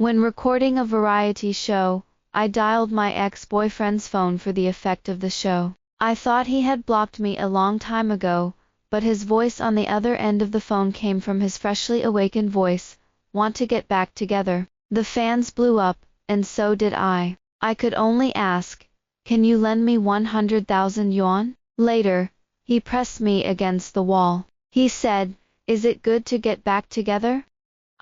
When recording a variety show, I dialed my ex-boyfriend's phone for the effect of the show. I thought he had blocked me a long time ago, but his voice on the other end of the phone came from his freshly awakened voice. Want to get back together? The fans blew up, and so did I. I could only ask, can you lend me 100,000 yuan? Later, he pressed me against the wall. He said, is it good to get back together?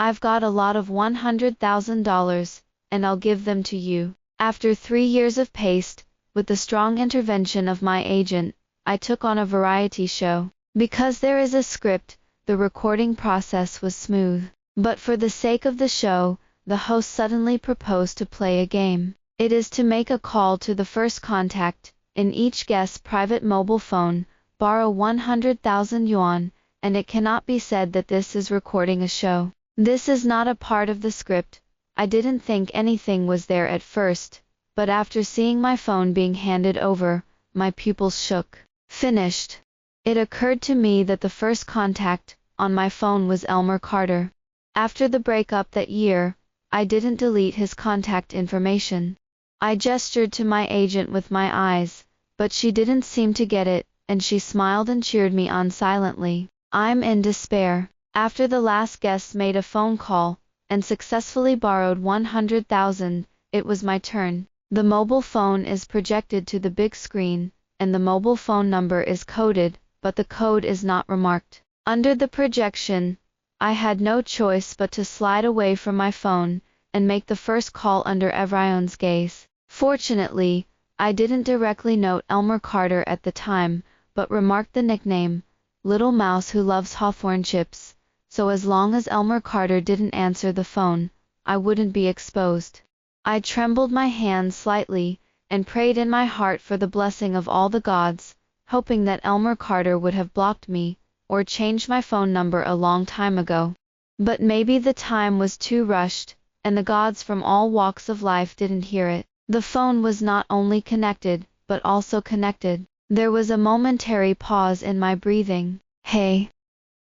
I've got a lot of $100,000, and I'll give them to you. After 3 years of paste, with the strong intervention of my agent, I took on a variety show. Because there is a script, the recording process was smooth. But for the sake of the show, the host suddenly proposed to play a game. It is to make a call to the first contact, in each guest's private mobile phone, borrow 100,000 yuan, and it cannot be said that this is recording a show. This is not a part of the script. I didn't think anything was there at first, but after seeing my phone being handed over, my pupils shook. Finished. It occurred to me that the first contact on my phone was Elmer Carter. After the breakup that year, I didn't delete his contact information. I gestured to my agent with my eyes, but she didn't seem to get it, and she smiled and cheered me on silently. I'm in despair. After the last guest made a phone call and successfully borrowed 100,000, it was my turn. The mobile phone is projected to the big screen, and the mobile phone number is coded, but the code is not remarked. Under the projection, I had no choice but to slide away from my phone and make the first call under everyone's gaze. Fortunately, I didn't directly note Elmer Carter at the time, but remarked the nickname, Little Mouse Who Loves Hawthorn Chips, so as long as Elmer Carter didn't answer the phone, I wouldn't be exposed. I trembled my hands slightly, and prayed in my heart for the blessing of all the gods, hoping that Elmer Carter would have blocked me, or changed my phone number a long time ago. But maybe the time was too rushed, and the gods from all walks of life didn't hear it. The phone was not only connected, but also connected. There was a momentary pause in my breathing. Hey!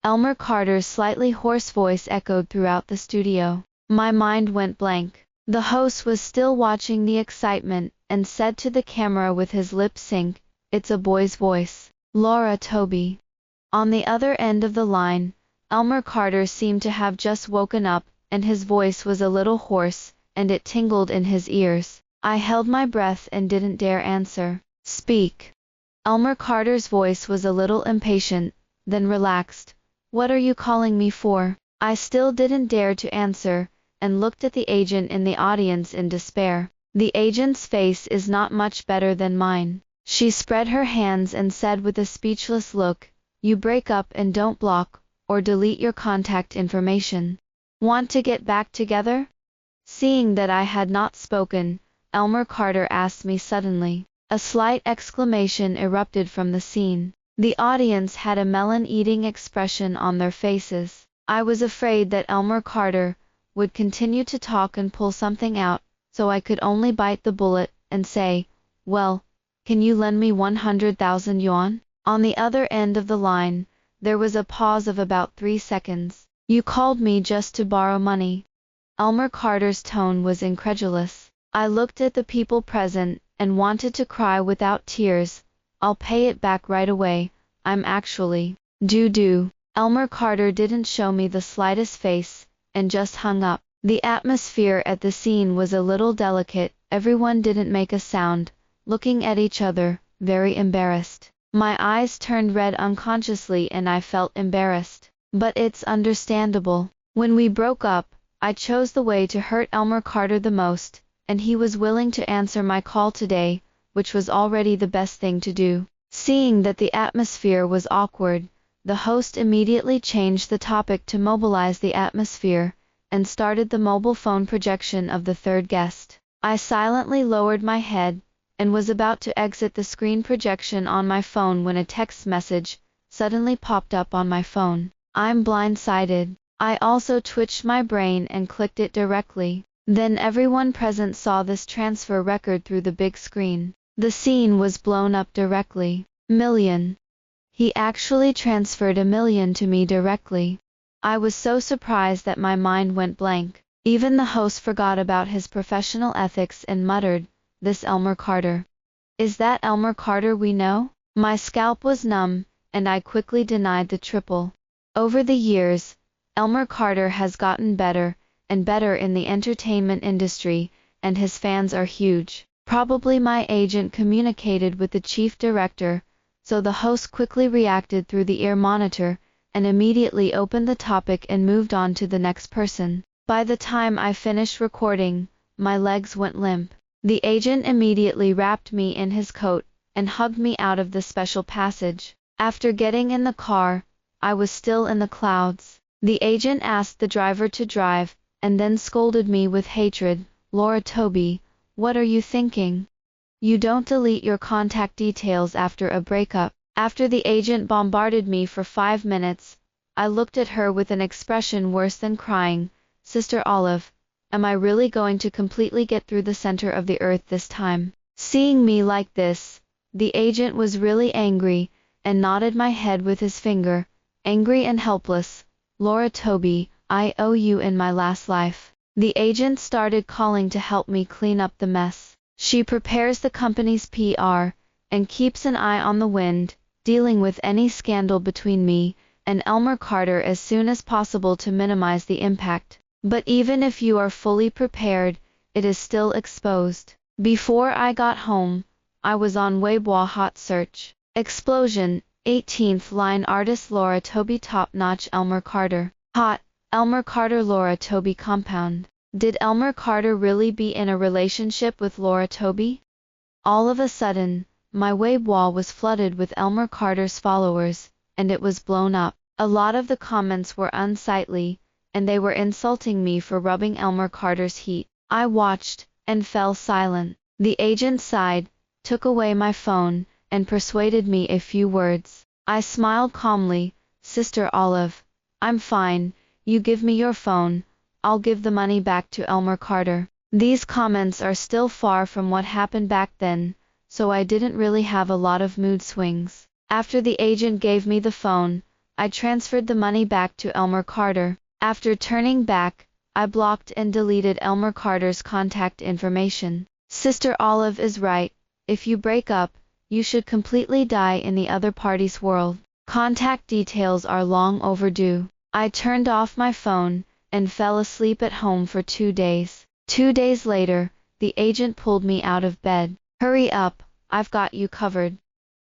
Elmer Carter's slightly hoarse voice echoed throughout the studio. My mind went blank. The host was still watching the excitement, and said to the camera with his lip sync, it's a boy's voice. Laura Toby. On the other end of the line, Elmer Carter seemed to have just woken up, and his voice was a little hoarse, and it tingled in his ears. I held my breath and didn't dare answer. Speak. Elmer Carter's voice was a little impatient, then relaxed. What are you calling me for? I still didn't dare to answer, and looked at the agent in the audience in despair. The agent's face is not much better than mine. She spread her hands and said with a speechless look, you break up and don't block, or delete your contact information. Want to get back together? Seeing that I had not spoken, Elmer Carter asked me suddenly. A slight exclamation erupted from the scene. The audience had a melon-eating expression on their faces. I was afraid that Elmer Carter would continue to talk and pull something out, so I could only bite the bullet and say, well, can you lend me 100,000 yuan? On the other end of the line, there was a pause of about 3 seconds. You called me just to borrow money. Elmer Carter's tone was incredulous. I looked at the people present, and wanted to cry without tears. I'll pay it back right away, I'm actually due. Elmer Carter didn't show me the slightest face, and just hung up. The atmosphere at the scene was a little delicate, everyone didn't make a sound, looking at each other, very embarrassed. My eyes turned red unconsciously and I felt embarrassed. But it's understandable. When we broke up, I chose the way to hurt Elmer Carter the most, and he was willing to answer my call today, which was already the best thing to do. Seeing that the atmosphere was awkward, the host immediately changed the topic to mobilize the atmosphere, and started the mobile phone projection of the third guest. I silently lowered my head, and was about to exit the screen projection on my phone when a text message suddenly popped up on my phone. I'm blindsided. I also twitched my brain and clicked it directly. Then everyone present saw this transfer record through the big screen. The scene was blown up directly. Million. He actually transferred $1 million to me directly. I was so surprised that my mind went blank. Even the host forgot about his professional ethics and muttered, "This Elmer Carter. Is that Elmer Carter we know?" My scalp was numb, and I quickly denied the triple. Over the years, Elmer Carter has gotten better and better in the entertainment industry, and his fans are huge. Probably my agent communicated with the chief director, so the host quickly reacted through the ear monitor, and immediately opened the topic and moved on to the next person. By the time I finished recording, my legs went limp. The agent immediately wrapped me in his coat and hugged me out of the special passage. After getting in the car, I was still in the clouds. The agent asked the driver to drive, and then scolded me with hatred. "Laura Toby, what are you thinking? You don't delete your contact details after a breakup." After the agent bombarded me for 5 minutes, I looked at her with an expression worse than crying. "Sister Olive, am I really going to completely get through the center of the earth this time?" Seeing me like this, the agent was really angry, and nodded my head with his finger, angry and helpless. "Laura Toby, I owe you in my last life." The agent started calling to help me clean up the mess. She prepares the company's PR, and keeps an eye on the wind, dealing with any scandal between me and Elmer Carter as soon as possible to minimize the impact. But even if you are fully prepared, it is still exposed. Before I got home, I was on Weibo hot search. Explosion, 18th line artist Laura Toby top-notch Elmer Carter. Hot, Elmer Carter Laura Toby compound. Did Elmer Carter really be in a relationship with Laura Toby? All of a sudden, my Weibo was flooded with Elmer Carter's followers, and it was blown up. A lot of the comments were unsightly, and they were insulting me for rubbing Elmer Carter's heat. I watched, and fell silent. The agent sighed, took away my phone, and persuaded me a few words. I smiled calmly. "Sister Olive, I'm fine, you give me your phone, I'll give the money back to Elmer Carter." These comments are still far from what happened back then, so I didn't really have a lot of mood swings. After the agent gave me the phone, I transferred the money back to Elmer Carter. After turning back, I blocked and deleted Elmer Carter's contact information. Sister Olive is right, if you break up, you should completely die in the other party's world. Contact details are long overdue. I turned off my phone, and fell asleep at home for 2 days. 2 days later, the agent pulled me out of bed. "Hurry up, I've got you covered."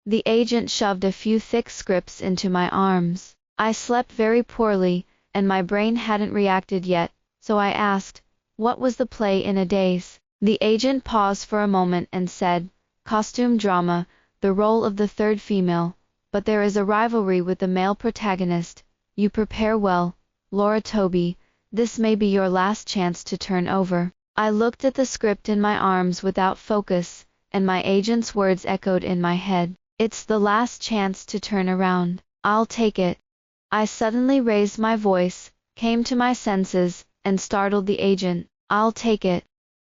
The agent shoved a few thick scripts into my arms. I slept very poorly, and my brain hadn't reacted yet, so I asked, "What was the play in a daze?" The agent paused for a moment and said, "Costume drama, the role of the third female, but there is a rivalry with the male protagonist. You prepare well, Laura Toby, this may be your last chance to turn over." I looked at the script in my arms without focus, and my agent's words echoed in my head. "It's the last chance to turn around. I'll take it." I suddenly raised my voice, came to my senses, and startled the agent. "I'll take it."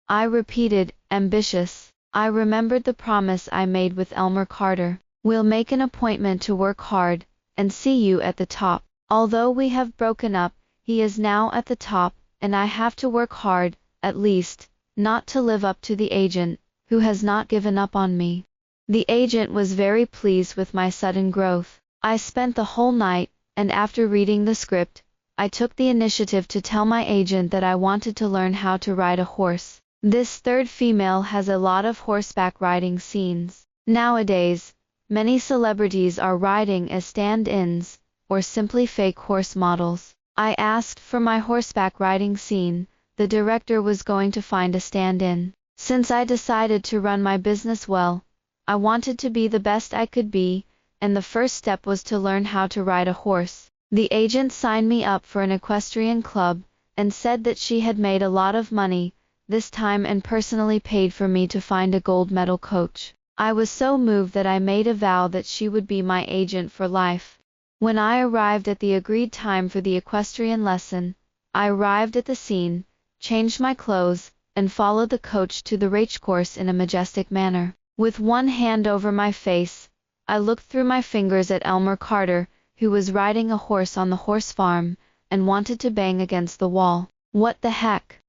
I repeated, ambitious. I remembered the promise I made with Elmer Carter. "We'll make an appointment to work hard, and see you at the top." Although we have broken up, he is now at the top, and I have to work hard, at least, not to live up to the agent, who has not given up on me. The agent was very pleased with my sudden growth. I spent the whole night, and after reading the script, I took the initiative to tell my agent that I wanted to learn how to ride a horse. This third female has a lot of horseback riding scenes. Nowadays, many celebrities are riding as stand-ins, or simply fake horse models. I asked for my horseback riding scene. The director was going to find a stand-in. Since I decided to run my business well, I wanted to be the best I could be, and the first step was to learn how to ride a horse. The agent signed me up for an equestrian club, and said that she had made a lot of money this time and personally paid for me to find a gold medal coach. I was so moved that I made a vow that she would be my agent for life. When I arrived at the agreed time for the equestrian lesson, I arrived at the scene, changed my clothes, and followed the coach to the racecourse in a majestic manner. With one hand over my face, I looked through my fingers at Elmer Carter, who was riding a horse on the horse farm, and wanted to bang against the wall. "What the heck?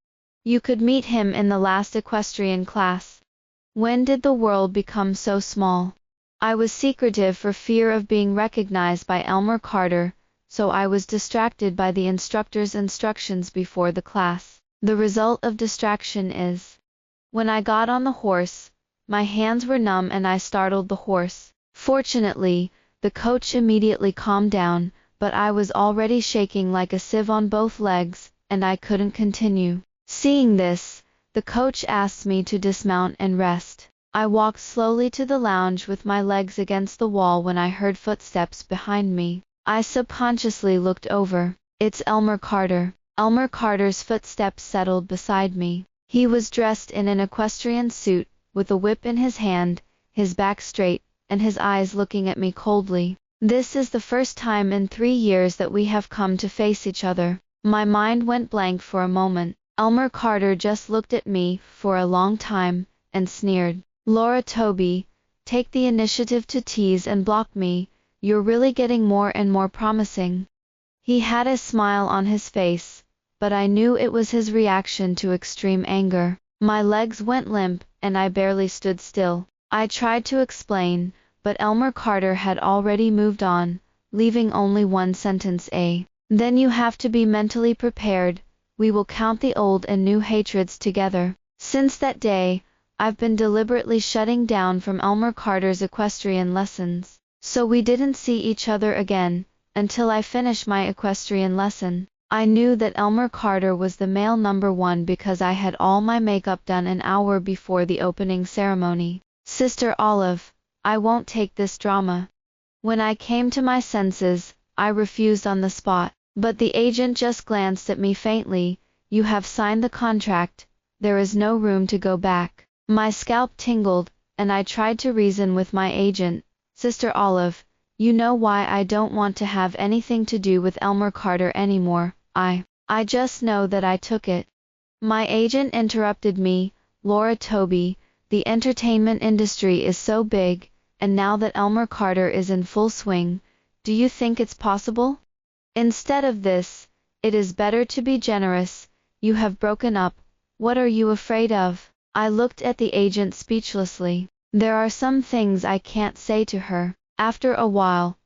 You could meet him in the last equestrian class. When did the world become so small? I was secretive for fear of being recognized by Elmer Carter, so I was distracted by the instructor's instructions before the class. The result of distraction is, when I got on the horse, my hands were numb and I startled the horse. Fortunately, the coach immediately calmed down, but I was already shaking like a sieve on both legs, and I couldn't continue. Seeing this, the coach asked me to dismount and rest. I walked slowly to the lounge with my legs against the wall when I heard footsteps behind me. I subconsciously looked over. It's Elmer Carter. Elmer Carter's footsteps settled beside me. He was dressed in an equestrian suit, with a whip in his hand, his back straight, and his eyes looking at me coldly. This is the first time in 3 years that we have come to face each other. My mind went blank for a moment. Elmer Carter just looked at me for a long time, and sneered. Laura Toby, take the initiative to tease and block me, you're really getting more and more promising. He had a smile on his face, but I knew it was his reaction to extreme anger. My legs went limp, and I barely stood still. I tried to explain, but Elmer Carter had already moved on, leaving only one sentence. Then you have to be mentally prepared. We will count the old and new hatreds together. Since that day, I've been deliberately shutting down from Elmer Carter's equestrian lessons. So we didn't see each other again, until I finished my equestrian lesson. I knew that Elmer Carter was the male number one because I had all my makeup done an hour before the opening ceremony. Sister Olive, I won't take this drama. When I came to my senses, I refused on the spot, but the agent just glanced at me faintly. You have signed the contract, there is no room to go back. My scalp tingled, and I tried to reason with my agent. Sister Olive, you know why I don't want to have anything to do with Elmer Carter anymore. I just know that I took it. My agent interrupted me. Laura Toby, the entertainment industry is so big, and now that Elmer Carter is in full swing, do you think it's possible? Instead of this, it is better to be generous. You have broken up. What are you afraid of? I looked at the agent speechlessly. There are some things I can't say to her. After a while,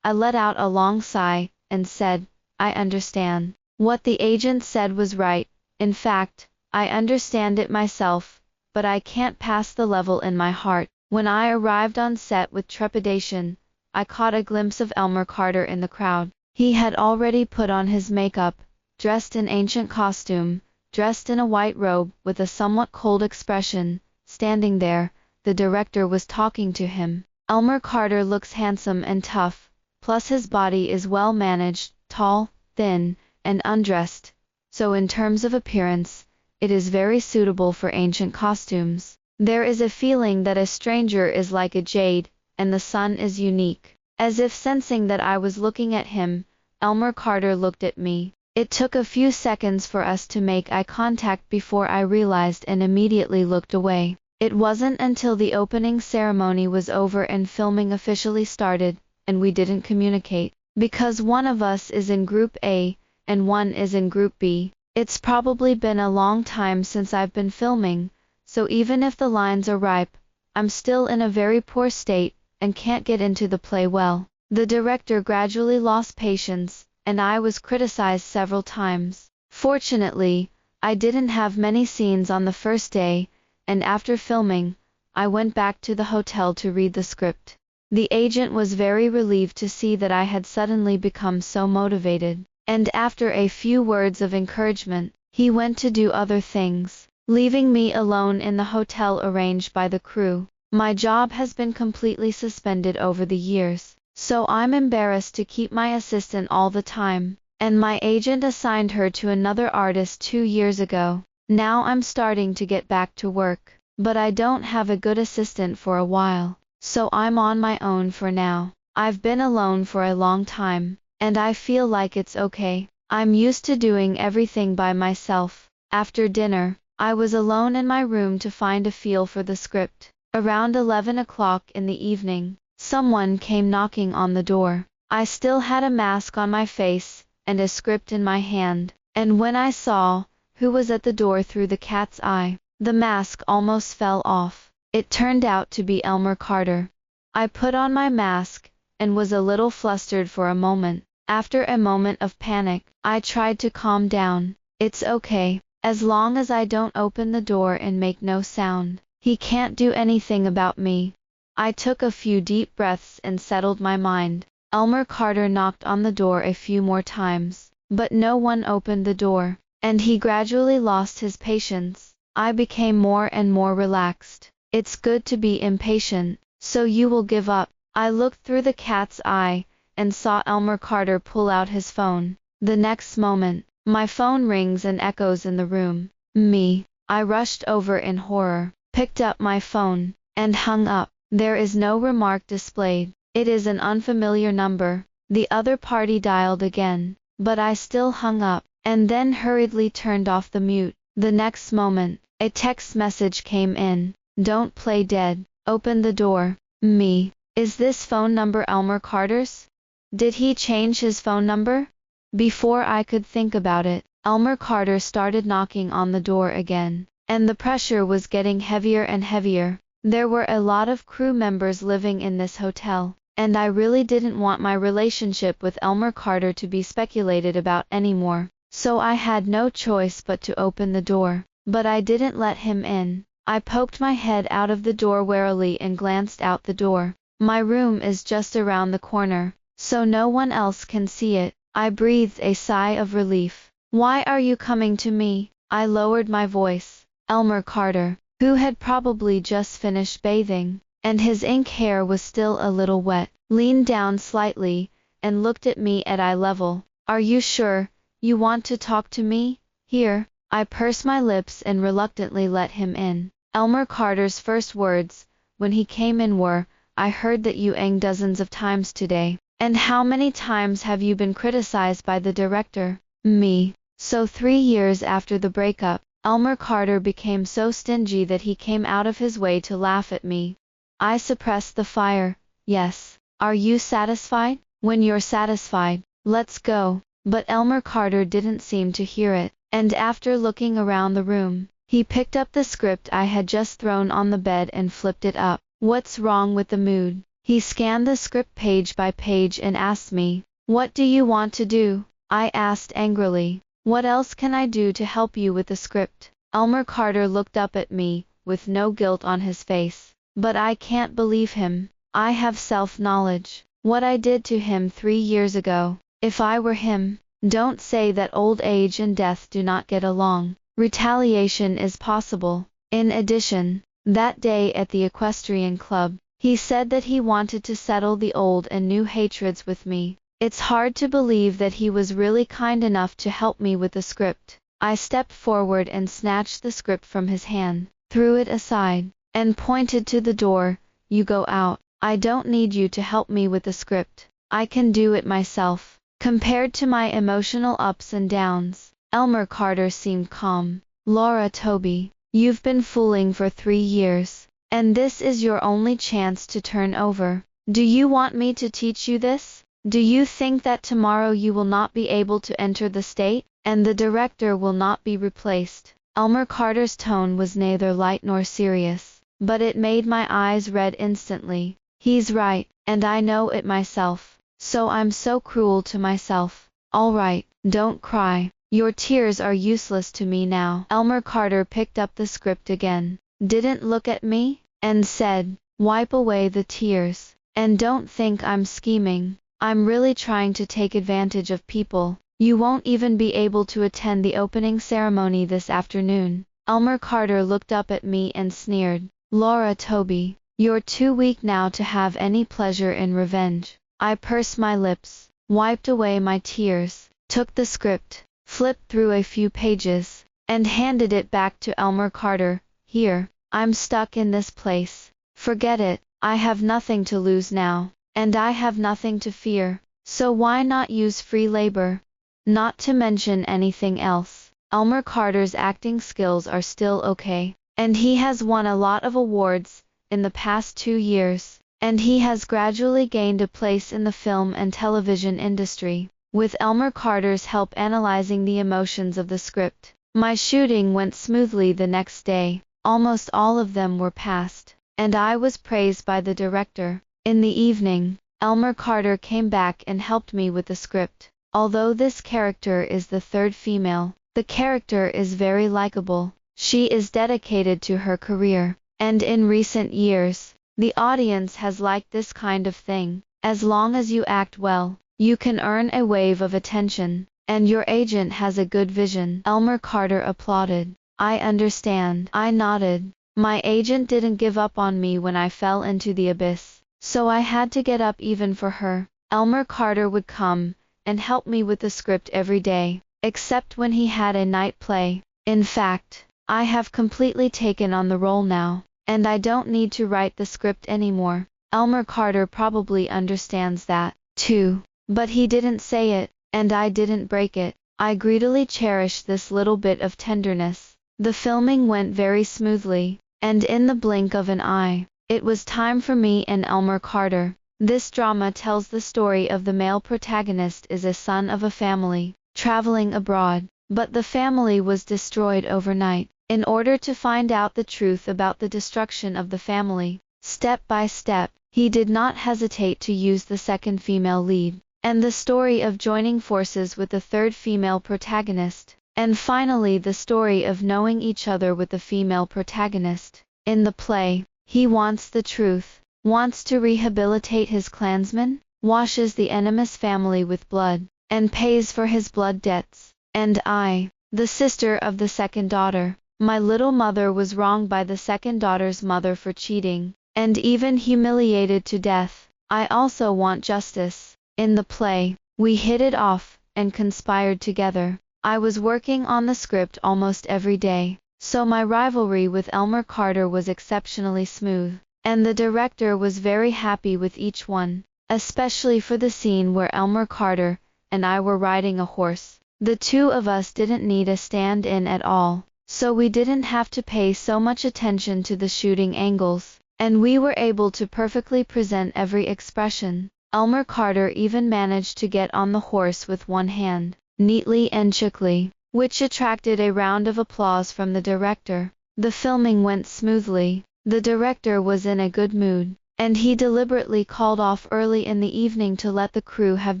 I let out a long sigh, and said, I understand. What the agent said was right. In fact, I understand it myself, but I can't pass the level in my heart. When I arrived on set with trepidation, I caught a glimpse of Elmer Carter in the crowd. He had already put on his makeup, dressed in ancient costume, dressed in a white robe with a somewhat cold expression. Standing there, the director was talking to him. Elmer Carter looks handsome and tough, plus his body is well managed, tall, thin, and undressed, so in terms of appearance, it is very suitable for ancient costumes. There is a feeling that a stranger is like a jade, and the sun is unique. As if sensing that I was looking at him, Elmer Carter looked at me. It took a few seconds for us to make eye contact before I realized and immediately looked away. It wasn't until the opening ceremony was over and filming officially started, and we didn't communicate, because one of us is in Group A, and one is in Group B. It's probably been a long time since I've been filming, so even if the lines are ripe, I'm still in a very poor state, and can't get into the play well. The director gradually lost patience, and I was criticized several times. Fortunately, I didn't have many scenes on the first day, and after filming, I went back to the hotel to read the script. The agent was very relieved to see that I had suddenly become so motivated, and after a few words of encouragement, he went to do other things, leaving me alone in the hotel arranged by the crew. My job has been completely suspended over the years, so I'm embarrassed to keep my assistant all the time, and my agent assigned her to another artist 2 years ago. Now I'm starting to get back to work, but I don't have a good assistant for a while, so I'm on my own for now. I've been alone for a long time, and I feel like it's okay. I'm used to doing everything by myself. After dinner, I was alone in my room to find a feel for the script. Around 11 o'clock in the evening, someone came knocking on the door. I still had a mask on my face, and a script in my hand, and when I saw who was at the door through the cat's eye. The mask almost fell off. It turned out to be Elmer Carter. I put on my mask, and was a little flustered for a moment. After a moment of panic, I tried to calm down. It's okay, as long as I don't open the door and make no sound. He can't do anything about me. I took a few deep breaths and settled my mind. Elmer Carter knocked on the door a few more times, but no one opened the door, and he gradually lost his patience. I became more and more relaxed. It's good to be impatient, so you will give up. I looked through the cat's eye, and saw Elmer Carter pull out his phone. The next moment, my phone rings and echoes in the room. Me. I rushed over in horror, picked up my phone, and hung up. There is no remark displayed. It is an unfamiliar number. The other party dialed again, but I still hung up, and then hurriedly turned off the mute. The next moment, a text message came in. Don't play dead. Open the door. Me. Is this phone number Elmer Carter's? Did he change his phone number? Before I could think about it, Elmer Carter started knocking on the door again, and the pressure was getting heavier and heavier. There were a lot of crew members living in this hotel, and I really didn't want my relationship with Elmer Carter to be speculated about anymore, so I had no choice but to open the door. But I didn't let him in. I poked my head out of the door warily and glanced out the door. My room is just around the corner, so no one else can see it. I breathed a sigh of relief. Why are you coming to me? I lowered my voice. Elmer Carter, who had probably just finished bathing, and his ink hair was still a little wet, leaned down slightly, and looked at me at eye level. Are you sure you want to talk to me? Here. I pursed my lips and reluctantly let him in. Elmer Carter's first words, when he came in were, I heard that you sang dozens of times today. And how many times have you been criticized by the director? Me. So 3 years after the breakup, Elmer Carter became so stingy that he came out of his way to laugh at me. I suppressed the fire. Yes. Are you satisfied? When you're satisfied, let's go. But Elmer Carter didn't seem to hear it, and after looking around the room, he picked up the script I had just thrown on the bed and flipped it up. What's wrong with the mood? He scanned the script page by page and asked me, What do you want to do? I asked angrily. What else can I do to help you with the script? Elmer Carter looked up at me, with no guilt on his face. But I can't believe him. I have self-knowledge. What I did to him 3 years ago. If I were him, don't say that old age and death do not get along. Retaliation is possible. In addition, that day at the equestrian club, he said that he wanted to settle the old and new hatreds with me. It's hard to believe that he was really kind enough to help me with the script. I stepped forward and snatched the script from his hand, threw it aside, and pointed to the door. You go out. I don't need you to help me with the script. I can do it myself. Compared to my emotional ups and downs, Elmer Carter seemed calm. Laura Toby, you've been fooling for 3 years, and this is your only chance to turn over. Do you want me to teach you this? Do you think that tomorrow you will not be able to enter the state, and the director will not be replaced? Elmer Carter's tone was neither light nor serious, but it made my eyes red instantly. He's right, and I know it myself, so I'm so cruel to myself. All right, don't cry. Your tears are useless to me now. Elmer Carter picked up the script again, didn't look at me, and said, Wipe away the tears, and don't think I'm scheming. I'm really trying to take advantage of people. You won't even be able to attend the opening ceremony this afternoon. Elmer Carter looked up at me and sneered. Laura Toby, you're too weak now to have any pleasure in revenge. I pursed my lips, wiped away my tears, took the script, flipped through a few pages, and handed it back to Elmer Carter. Here, I'm stuck in this place. Forget it. I have nothing to lose now, and I have nothing to fear, so why not use free labor? Not to mention anything else, Elmer Carter's acting skills are still okay, and he has won a lot of awards in the past 2 years, and he has gradually gained a place in the film and television industry. With Elmer Carter's help analyzing the emotions of the script, My shooting went smoothly the next day. Almost all of them were passed, and I was praised by the director. In the evening, Elmer Carter came back and helped me with the script. Although this character is the third female, the character is very likable. She is dedicated to her career, and in recent years, the audience has liked this kind of thing. As long as you act well, you can earn a wave of attention, and your agent has a good vision. Elmer Carter applauded. I understand. I nodded. My agent didn't give up on me when I fell into the abyss, so I had to get up even for her. Elmer Carter would come and help me with the script every day, except when he had a night play. In fact, I have completely taken on the role now, and I don't need to write the script anymore. Elmer Carter probably understands that, too, but he didn't say it, and I didn't break it. I greedily cherished this little bit of tenderness. The filming went very smoothly, and in the blink of an eye, it was time for me and Elmer Carter. This drama tells the story of the male protagonist is a son of a family, traveling abroad, but the family was destroyed overnight. In order to find out the truth about the destruction of the family, step by step, he did not hesitate to use the second female lead, and the story of joining forces with the third female protagonist, and finally the story of knowing each other with the female protagonist. In the play, he wants the truth, wants to rehabilitate his clansmen, washes the enemy's family with blood, and pays for his blood debts. And I, the sister of the second daughter, my little mother was wronged by the second daughter's mother for cheating, and even humiliated to death. I also want justice. In the play, we hit it off, and conspired together. I was working on the script almost every day, so my rivalry with Elmer Carter was exceptionally smooth, and the director was very happy with each one, especially for the scene where Elmer Carter and I were riding a horse. The two of us didn't need a stand-in at all, so we didn't have to pay so much attention to the shooting angles, and we were able to perfectly present every expression. Elmer Carter even managed to get on the horse with one hand, neatly and quickly, which attracted a round of applause from the director. The filming went smoothly. The director was in a good mood, and he deliberately called off early in the evening to let the crew have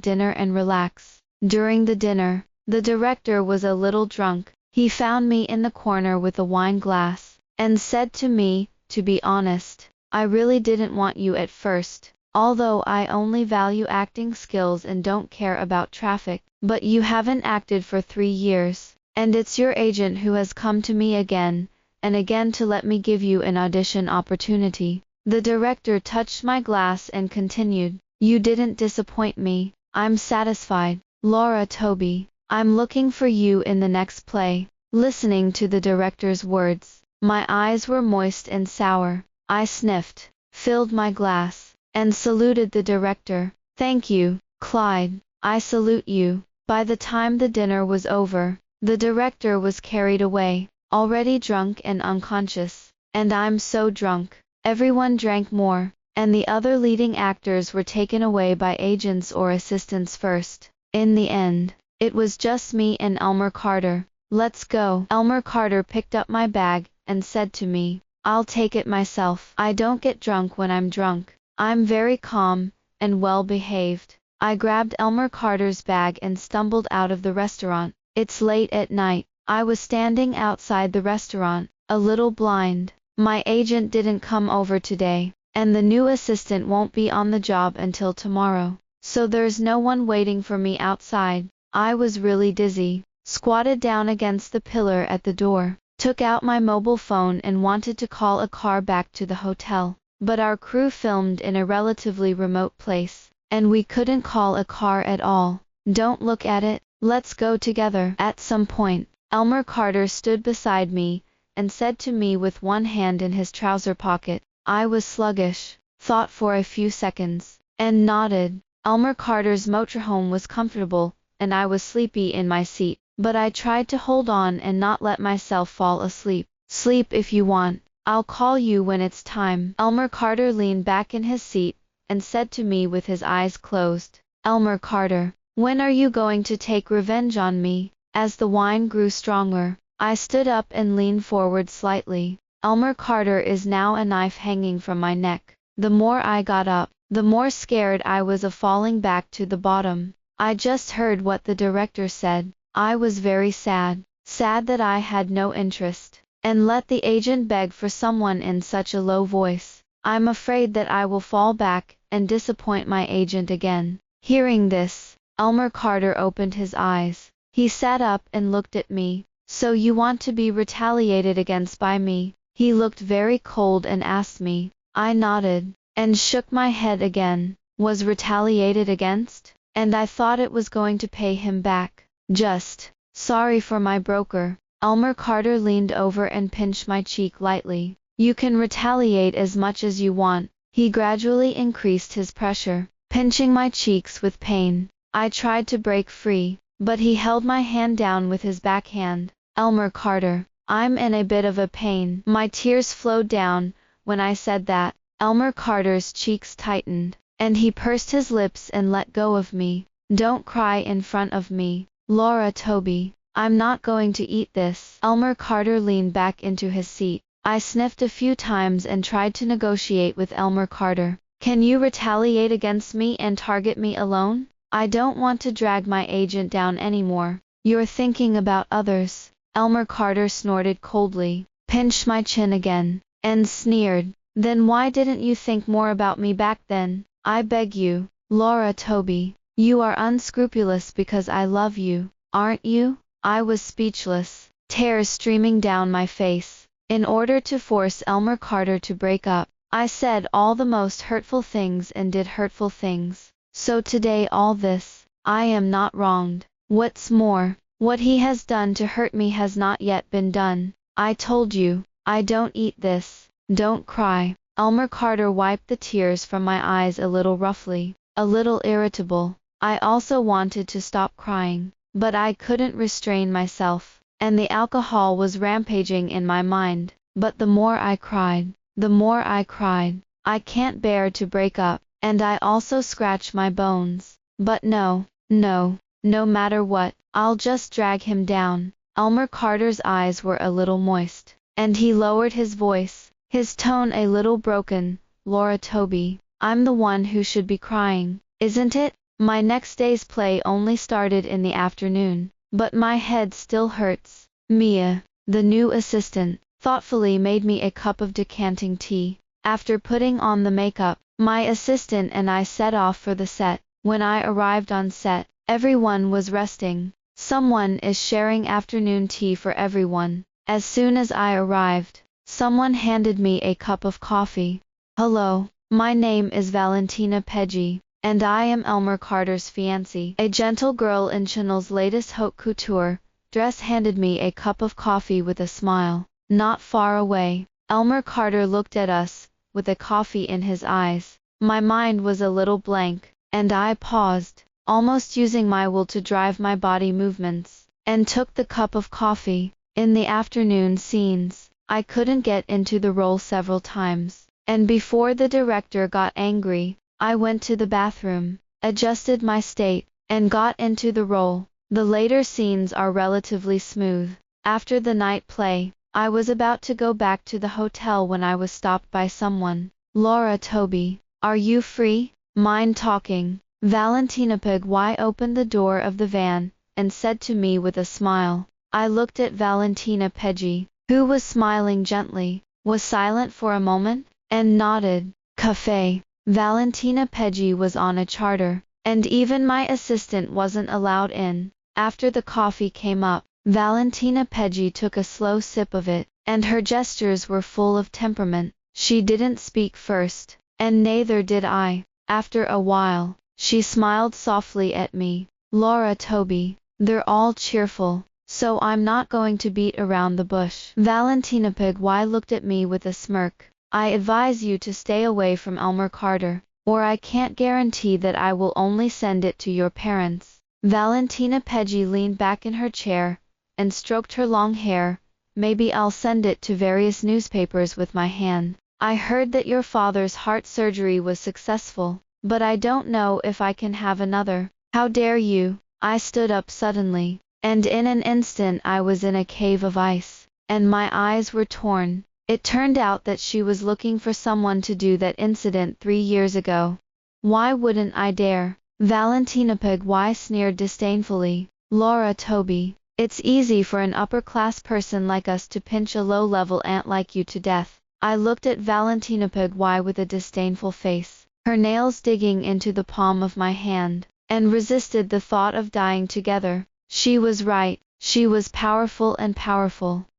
dinner and relax. During the dinner, the director was a little drunk. He found me in the corner with a wine glass, and said to me, "To be honest, I really didn't want you at first, although I only value acting skills and don't care about traffic, but you haven't acted for 3 years, and it's your agent who has come to me again and again to let me give you an audition opportunity." The director touched my glass and continued, "You didn't disappoint me. I'm satisfied. Laura Toby, I'm looking for you in the next play." Listening to the director's words, my eyes were moist and sour. I sniffed, filled my glass, and saluted the director. "Thank you, Clyde. I salute you." By the time the dinner was over, the director was carried away, already drunk and unconscious, and I'm so drunk. Everyone drank more, and the other leading actors were taken away by agents or assistants first. In the end, it was just me and Elmer Carter. "Let's go." Elmer Carter picked up my bag and said to me, "I'll take it myself. I don't get drunk when I'm drunk. I'm very calm and well behaved." I grabbed Elmer Carter's bag and stumbled out of the restaurant. It's late at night. I was standing outside the restaurant, a little blind. My agent didn't come over today, and the new assistant won't be on the job until tomorrow, so there's no one waiting for me outside. I was really dizzy, squatted down against the pillar at the door, took out my mobile phone and wanted to call a car back to the hotel, but our crew filmed in a relatively remote place, and we couldn't call a car at all. "Don't look at it, let's go together." At some point, Elmer Carter stood beside me and said to me with one hand in his trouser pocket. I was sluggish, thought for a few seconds, and nodded. Elmer Carter's motorhome was comfortable, and I was sleepy in my seat, but I tried to hold on and not let myself fall asleep. "Sleep if you want. I'll call you when it's time." Elmer Carter leaned back in his seat and said to me with his eyes closed, "Elmer Carter, when are you going to take revenge on me?" As the wine grew stronger, I stood up and leaned forward slightly. Elmer Carter is now a knife hanging from my neck. The more I got up, the more scared I was of falling back to the bottom. I just heard what the director said. I was very sad. Sad that I had no interest, and let the agent beg for someone in such a low voice. I'm afraid that I will fall back and disappoint my agent again. Hearing this, Elmer Carter opened his eyes. He sat up and looked at me. So you want to be retaliated against by me? He looked very cold and asked me. I nodded, and shook my head again. Was retaliated against? And I thought it was going to pay him back. Just sorry for my broker. Elmer Carter leaned over and pinched my cheek lightly. You can retaliate as much as you want. He gradually increased his pressure, pinching my cheeks with pain. I tried to break free, but he held my hand down with his backhand. Elmer Carter, I'm in a bit of a pain. My tears flowed down when I said that. Elmer Carter's cheeks tightened, and he pursed his lips and let go of me. Don't cry in front of me, Laura Toby. I'm not going to eat this. Elmer Carter leaned back into his seat. I sniffed a few times and tried to negotiate with Elmer Carter. Can you retaliate against me and target me alone? I don't want to drag my agent down anymore. You're thinking about others. Elmer Carter snorted coldly, pinched my chin again, and sneered. Then why didn't you think more about me back then? I beg you, Laura Toby. You are unscrupulous because I love you, aren't you? I was speechless, tears streaming down my face. In order to force Elmer Carter to break up, I said all the most hurtful things and did hurtful things. So today all this, I am not wronged. What's more, what he has done to hurt me has not yet been done. I told you, I don't eat this. Don't cry. Elmer Carter wiped the tears from my eyes a little roughly, a little irritable. I also wanted to stop crying, but I couldn't restrain myself, and the alcohol was rampaging in my mind. But the more I cried, the more I cried. I can't bear to break up, and I also scratch my bones. But no matter what, I'll just drag him down. Elmer Carter's eyes were a little moist, and he lowered his voice, his tone a little broken. Laura Toby, I'm the one who should be crying, isn't it? My next day's play only started in the afternoon, but my head still hurts. Mia, the new assistant, thoughtfully made me a cup of decanting tea. After putting on the makeup, my assistant and I set off for the set. When I arrived on set, everyone was resting. Someone is sharing afternoon tea for everyone. As soon as I arrived, someone handed me a cup of coffee. Hello, my name is Valentina Peggy, and I am Elmer Carter's fiancée. A gentle girl in Chanel's latest haute couture dress handed me a cup of coffee with a smile. Not far away, Elmer Carter looked at us, with a coffee in his eyes. My mind was a little blank, and I paused, almost using my will to drive my body movements, and took the cup of coffee. In the afternoon scenes, I couldn't get into the role several times, and before the director got angry, I went to the bathroom, adjusted my state, and got into the role. The later scenes are relatively smooth. After the night play, I was about to go back to the hotel when I was stopped by someone. Laura Toby, are you free? Mind talking? Valentina Peggy opened the door of the van, and said to me with a smile. I looked at Valentina Peggy, who was smiling gently, was silent for a moment, and nodded. Cafe. Valentina Peggy was on a charter, and even my assistant wasn't allowed in. After the coffee came up, Valentina Peggy took a slow sip of it, and her gestures were full of temperament. She didn't speak first, and neither did I. After a while, she smiled softly at me. Laura Toby, they're all cheerful, so I'm not going to beat around the bush. Valentina Peggy looked at me with a smirk. I advise you to stay away from Elmer Carter, or I can't guarantee that I will only send it to your parents. Valentina Peggy leaned back in her chair, and stroked her long hair. Maybe I'll send it to various newspapers with my hand. I heard that your father's heart surgery was successful, but I don't know if I can have another. How dare you? I stood up suddenly. and in an instant I was in a cave of ice, and my eyes were torn. It turned out that she was looking for someone to do that incident 3 years ago. Why wouldn't I dare? Valentina Peggy sneered disdainfully. Laura Toby, it's easy for an upper-class person like us to pinch a low-level ant like you to death. I looked at Valentina Peggy with a disdainful face, her nails digging into the palm of my hand, and resisted the thought of dying together. She was right, she was powerful,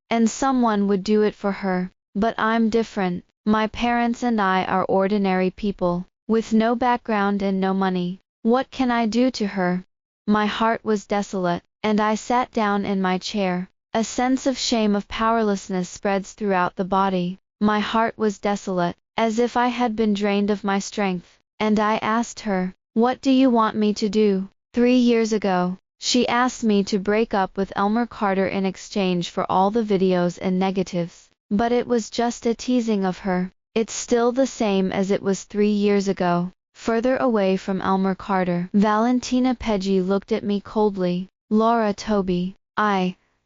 and someone would do it for her. But I'm different. My parents and I are ordinary people, with no background and no money. What can I do to her? My heart was desolate, and I sat down in my chair. A sense of shame, of powerlessness spreads throughout the body. My heart was desolate, as if I had been drained of my strength, and I asked her, "What do you want me to do?" 3 years ago, she asked me to break up with Elmer Carter in exchange for all the videos and negatives. But it was just a teasing of her. It's still the same as it was 3 years ago. Further away from Elmer Carter, Valentina Peggy looked at me coldly. Laura Toby,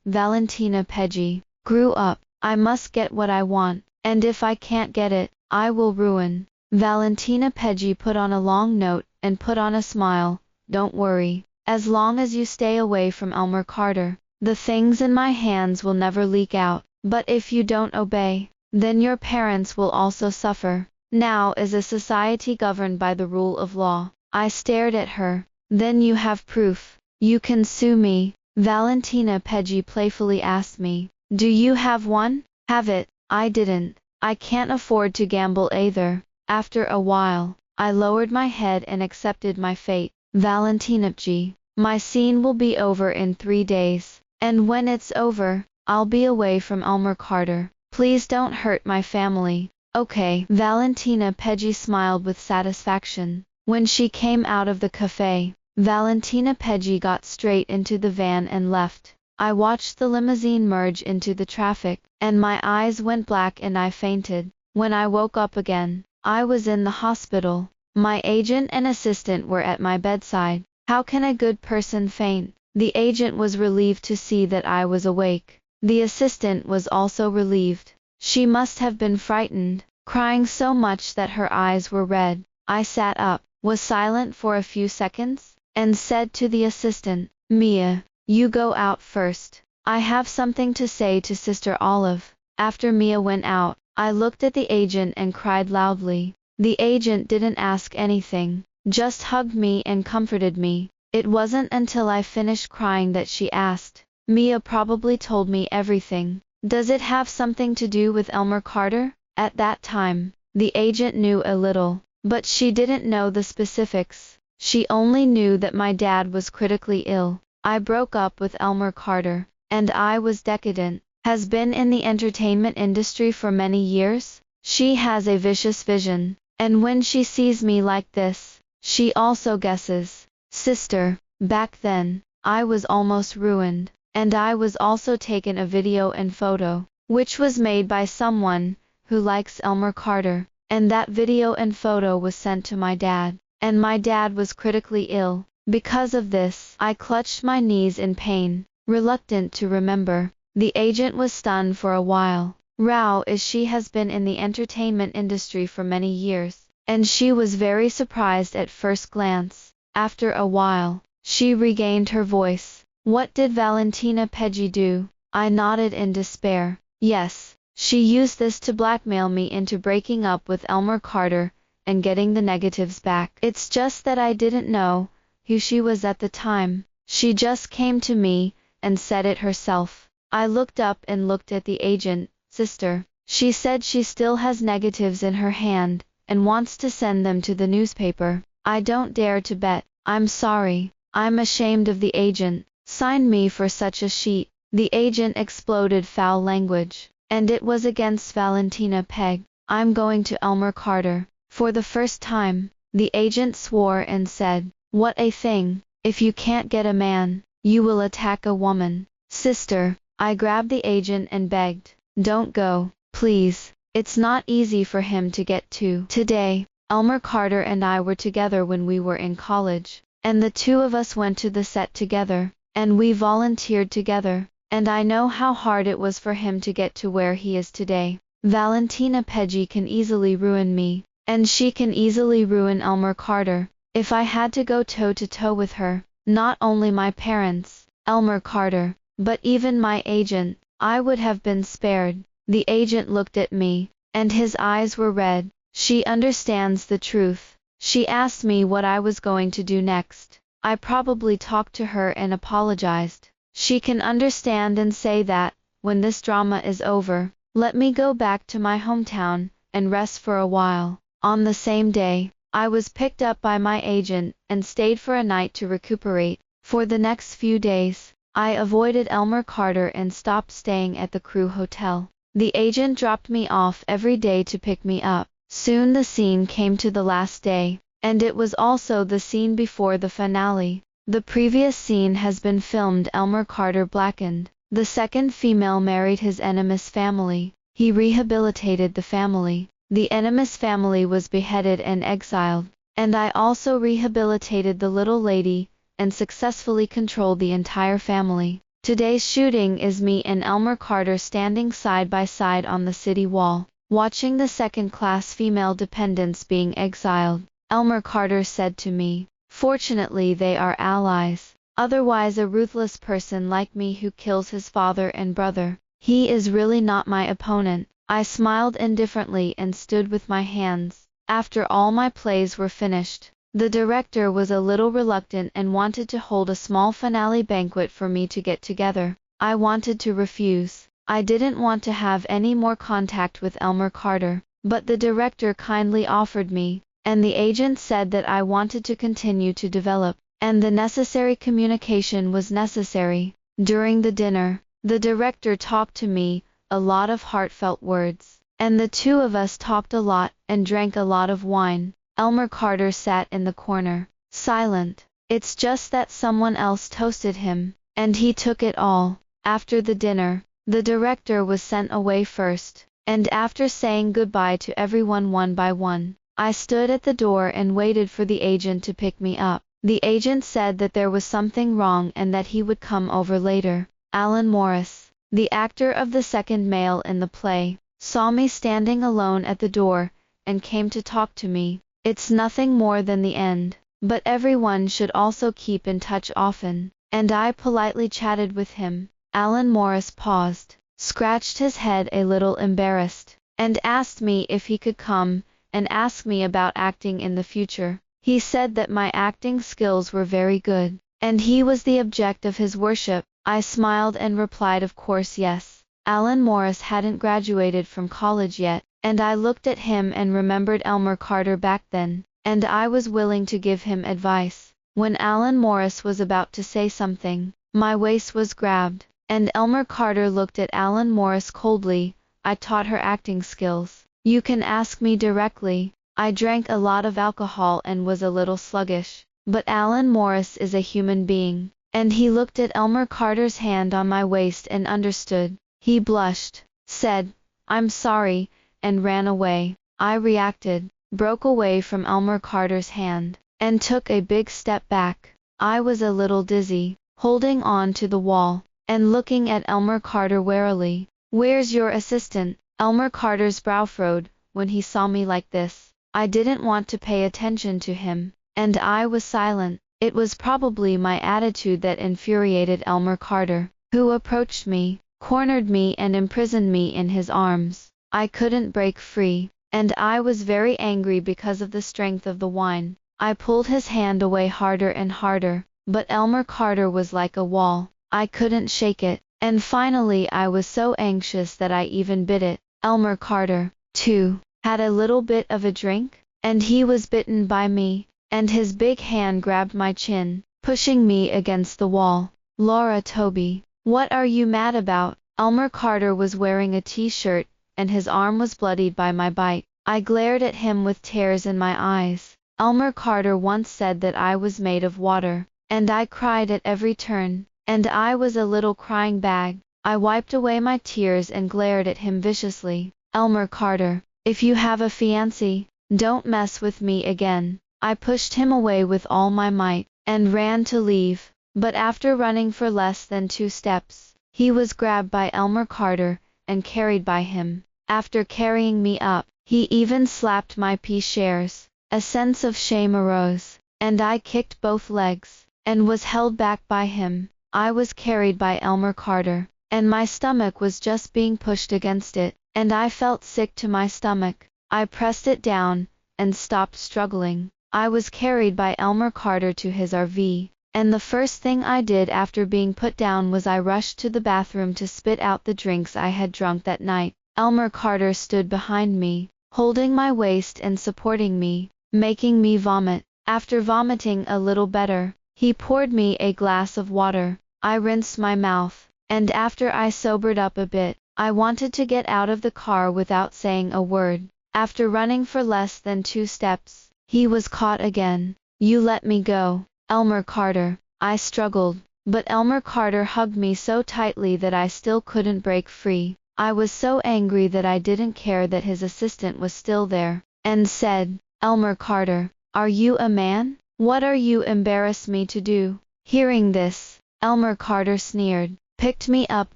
Valentina Peggy, grew up. I must get what I want, and if I can't get it, I will ruin. Valentina Peggy put on a long note and put on a smile. Don't worry, as long as you stay away from Elmer Carter, the things in my hands will never leak out. But if you don't obey, then your parents will also suffer. Now is a society governed by the rule of law. I stared at her. Then you have proof. You can sue me. Valentina Peggy playfully asked me. Do you have one? Have it. I didn't. I can't afford to gamble either. After a while, I lowered my head and accepted my fate. Valentina Peggy, my scene will be over in 3 days. And when it's over, I'll be away from Elmer Carter. Please don't hurt my family. Okay. Valentina Peggy smiled with satisfaction. When she came out of the cafe, Valentina Peggy got straight into the van and left. I watched the limousine merge into the traffic, and my eyes went black and I fainted. When I woke up again, I was in the hospital. My agent and assistant were at my bedside. How can a good person faint? The agent was relieved to see that I was awake. The assistant was also relieved. She must have been frightened, crying so much that her eyes were red. I sat up, was silent for a few seconds, and said to the assistant, "Mia, you go out first. I have something to say to Sister Olive." After Mia went out, I looked at the agent and cried loudly. The agent didn't ask anything, just hugged me and comforted me. It wasn't until I finished crying that she asked, "Mia probably told me everything. Does it have something to do with Elmer Carter?" At that time, the agent knew a little, but she didn't know the specifics. She only knew that my dad was critically ill. I broke up with Elmer Carter, and I was decadent. Has been in the entertainment industry for many years. She has a vicious vision, and when she sees me like this, she also guesses. Sister, back then, I was almost ruined. And I was also taken a video and photo, which was made by someone who likes Elmer Carter, and that video and photo was sent to my dad, and my dad was critically ill. Because of this, I clutched my knees in pain, reluctant to remember. The agent was stunned for a while. Rao is she has been in the entertainment industry for many years, and she was very surprised at first glance. After a while, she regained her voice. What did Valentina Peggy do? I nodded in despair. Yes, she used this to blackmail me into breaking up with Elmer Carter and getting the negatives back. It's just that I didn't know who she was at the time. She just came to me and said it herself. I looked up and looked at the agent. Sister, she said she still has negatives in her hand and wants to send them to the newspaper. I don't dare to bet. I'm sorry. I'm ashamed of the agent. Sign me for such a sheet. The agent exploded foul language, and it was against Valentina Peggy. I'm going to Elmer Carter. For the first time, the agent swore and said, "What a thing. If you can't get a man, you will attack a woman." Sister, I grabbed the agent and begged, "Don't go, please. It's not easy for him to get to." Today, Elmer Carter and I were together when we were in college, and the two of us went to the set together. and we volunteered together, and I know how hard it was for him to get to where he is today. Valentina Peggy can easily ruin me, and she can easily ruin Elmer Carter. If I had to go toe-to-toe with her, not only my parents, Elmer Carter, but even my agent, I would have been spared. The agent looked at me, and his eyes were red. She understands the truth. She asked me what I was going to do next. I probably talked to her and apologized. She can understand and say that, when this drama is over, let me go back to my hometown and rest for a while. On the same day, I was picked up by my agent and stayed for a night to recuperate. For the next few days, I avoided Elmer Carter and stopped staying at the Crew Hotel. The agent dropped me off every day to pick me up. Soon the scene came to the last day, and it was also the scene before the finale. The previous scene has been filmed. Elmer Carter blackened. The second female married his enemy's family. He rehabilitated the family. The enemy's family was beheaded and exiled, and I also rehabilitated the little lady and successfully controlled the entire family. Today's shooting is me and Elmer Carter standing side by side on the city wall, watching the second-class female dependents being exiled. Elmer Carter said to me, "Fortunately they are allies. Otherwise a ruthless person like me who kills his father and brother. He is really not my opponent." I smiled indifferently and stood with my hands. After all my plays were finished, the director was a little reluctant and wanted to hold a small finale banquet for me to get together. I wanted to refuse. I didn't want to have any more contact with Elmer Carter, but the director kindly offered me, and the agent said that I wanted to continue to develop, and the necessary communication was necessary. During the dinner, the director talked to me, a lot of heartfelt words, and the two of us talked a lot and drank a lot of wine. Elmer Carter sat in the corner, silent. It's just that someone else toasted him, and he took it all. After the dinner, the director was sent away first, and after saying goodbye to everyone one by one, I stood at the door and waited for the agent to pick me up. The agent said that there was something wrong and that he would come over later. Alan Morris, the actor of the second male in the play, saw me standing alone at the door, and came to talk to me. It's nothing more than the end, but everyone should also keep in touch often, and I politely chatted with him. Alan Morris paused, scratched his head a little embarrassed, and asked me if he could come and ask me about acting in the future. He said that my acting skills were very good, and he was the object of his worship. I smiled and replied of course yes. Alan Morris hadn't graduated from college yet, and I looked at him and remembered Elmer Carter back then, and I was willing to give him advice. When Alan Morris was about to say something, my waist was grabbed, and Elmer Carter looked at Alan Morris coldly. "I taught her acting skills. You can ask me directly." I drank a lot of alcohol and was a little sluggish, but Alan Morris is a human being, and he looked at Elmer Carter's hand on my waist and understood. He blushed, said, "I'm sorry," and ran away. I reacted, broke away from Elmer Carter's hand, and took a big step back. I was a little dizzy, holding on to the wall, and looking at Elmer Carter warily. "Where's your assistant?" Elmer Carter's brow furrowed when he saw me like this. I didn't want to pay attention to him, and I was silent. It was probably my attitude that infuriated Elmer Carter, who approached me, cornered me and imprisoned me in his arms. I couldn't break free, and I was very angry because of the strength of the wine. I pulled his hand away harder and harder, but Elmer Carter was like a wall. I couldn't shake it, and finally I was so anxious that I even bit it. Elmer Carter, too, had a little bit of a drink, and he was bitten by me, and his big hand grabbed my chin, pushing me against the wall. "Laura Toby, what are you mad about?" Elmer Carter was wearing a t-shirt, and his arm was bloodied by my bite. I glared at him with tears in my eyes. Elmer Carter once said that I was made of water, and I cried at every turn, and I was a little crying bag. I wiped away my tears and glared at him viciously. "Elmer Carter, if you have a fiancé, don't mess with me again." I pushed him away with all my might, and ran to leave, but after running for less than 2 steps, he was grabbed by Elmer Carter and carried by him. After carrying me up, he even slapped my pea shares. A sense of shame arose, and I kicked both legs, and was held back by him. I was carried by Elmer Carter, and my stomach was just being pushed against it, and I felt sick to my stomach. I pressed it down, and stopped struggling. I was carried by Elmer Carter to his RV, and the first thing I did after being put down was I rushed to the bathroom to spit out the drinks I had drunk that night. Elmer Carter stood behind me, holding my waist and supporting me, making me vomit. After vomiting a little better, he poured me a glass of water. I rinsed my mouth, and after I sobered up a bit, I wanted to get out of the car without saying a word. After running for less than 2 steps, he was caught again. "You let me go, Elmer Carter," I struggled, but Elmer Carter hugged me so tightly that I still couldn't break free. I was so angry that I didn't care that his assistant was still there, and said, "Elmer Carter, are you a man? What are you embarrass me to do?" Hearing this, Elmer Carter sneered, picked me up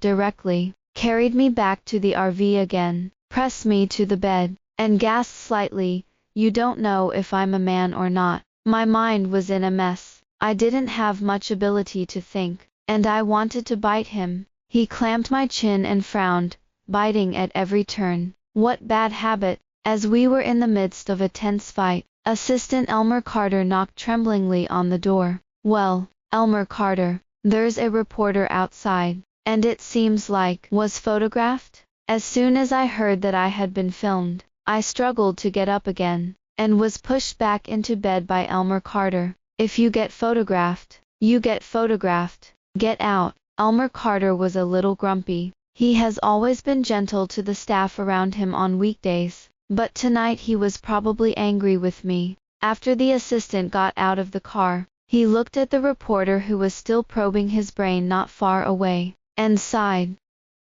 directly, carried me back to the RV again, pressed me to the bed, and gasped slightly, "You don't know if I'm a man or not." My mind was in a mess. I didn't have much ability to think, and I wanted to bite him. He clamped my chin and frowned, biting at every turn. What bad habit! As we were in the midst of a tense fight, Assistant Elmer Carter knocked tremblingly on the door. "Well, Elmer Carter, there's a reporter outside, and it seems like was photographed." As soon as I heard that I had been filmed, I struggled to get up again, and was pushed back into bed by Elmer Carter. "If you get photographed, you get photographed. Get out." Elmer Carter was a little grumpy. He has always been gentle to the staff around him on weekdays, but tonight he was probably angry with me. After the assistant got out of the car, he looked at the reporter who was still probing his brain not far away, and sighed.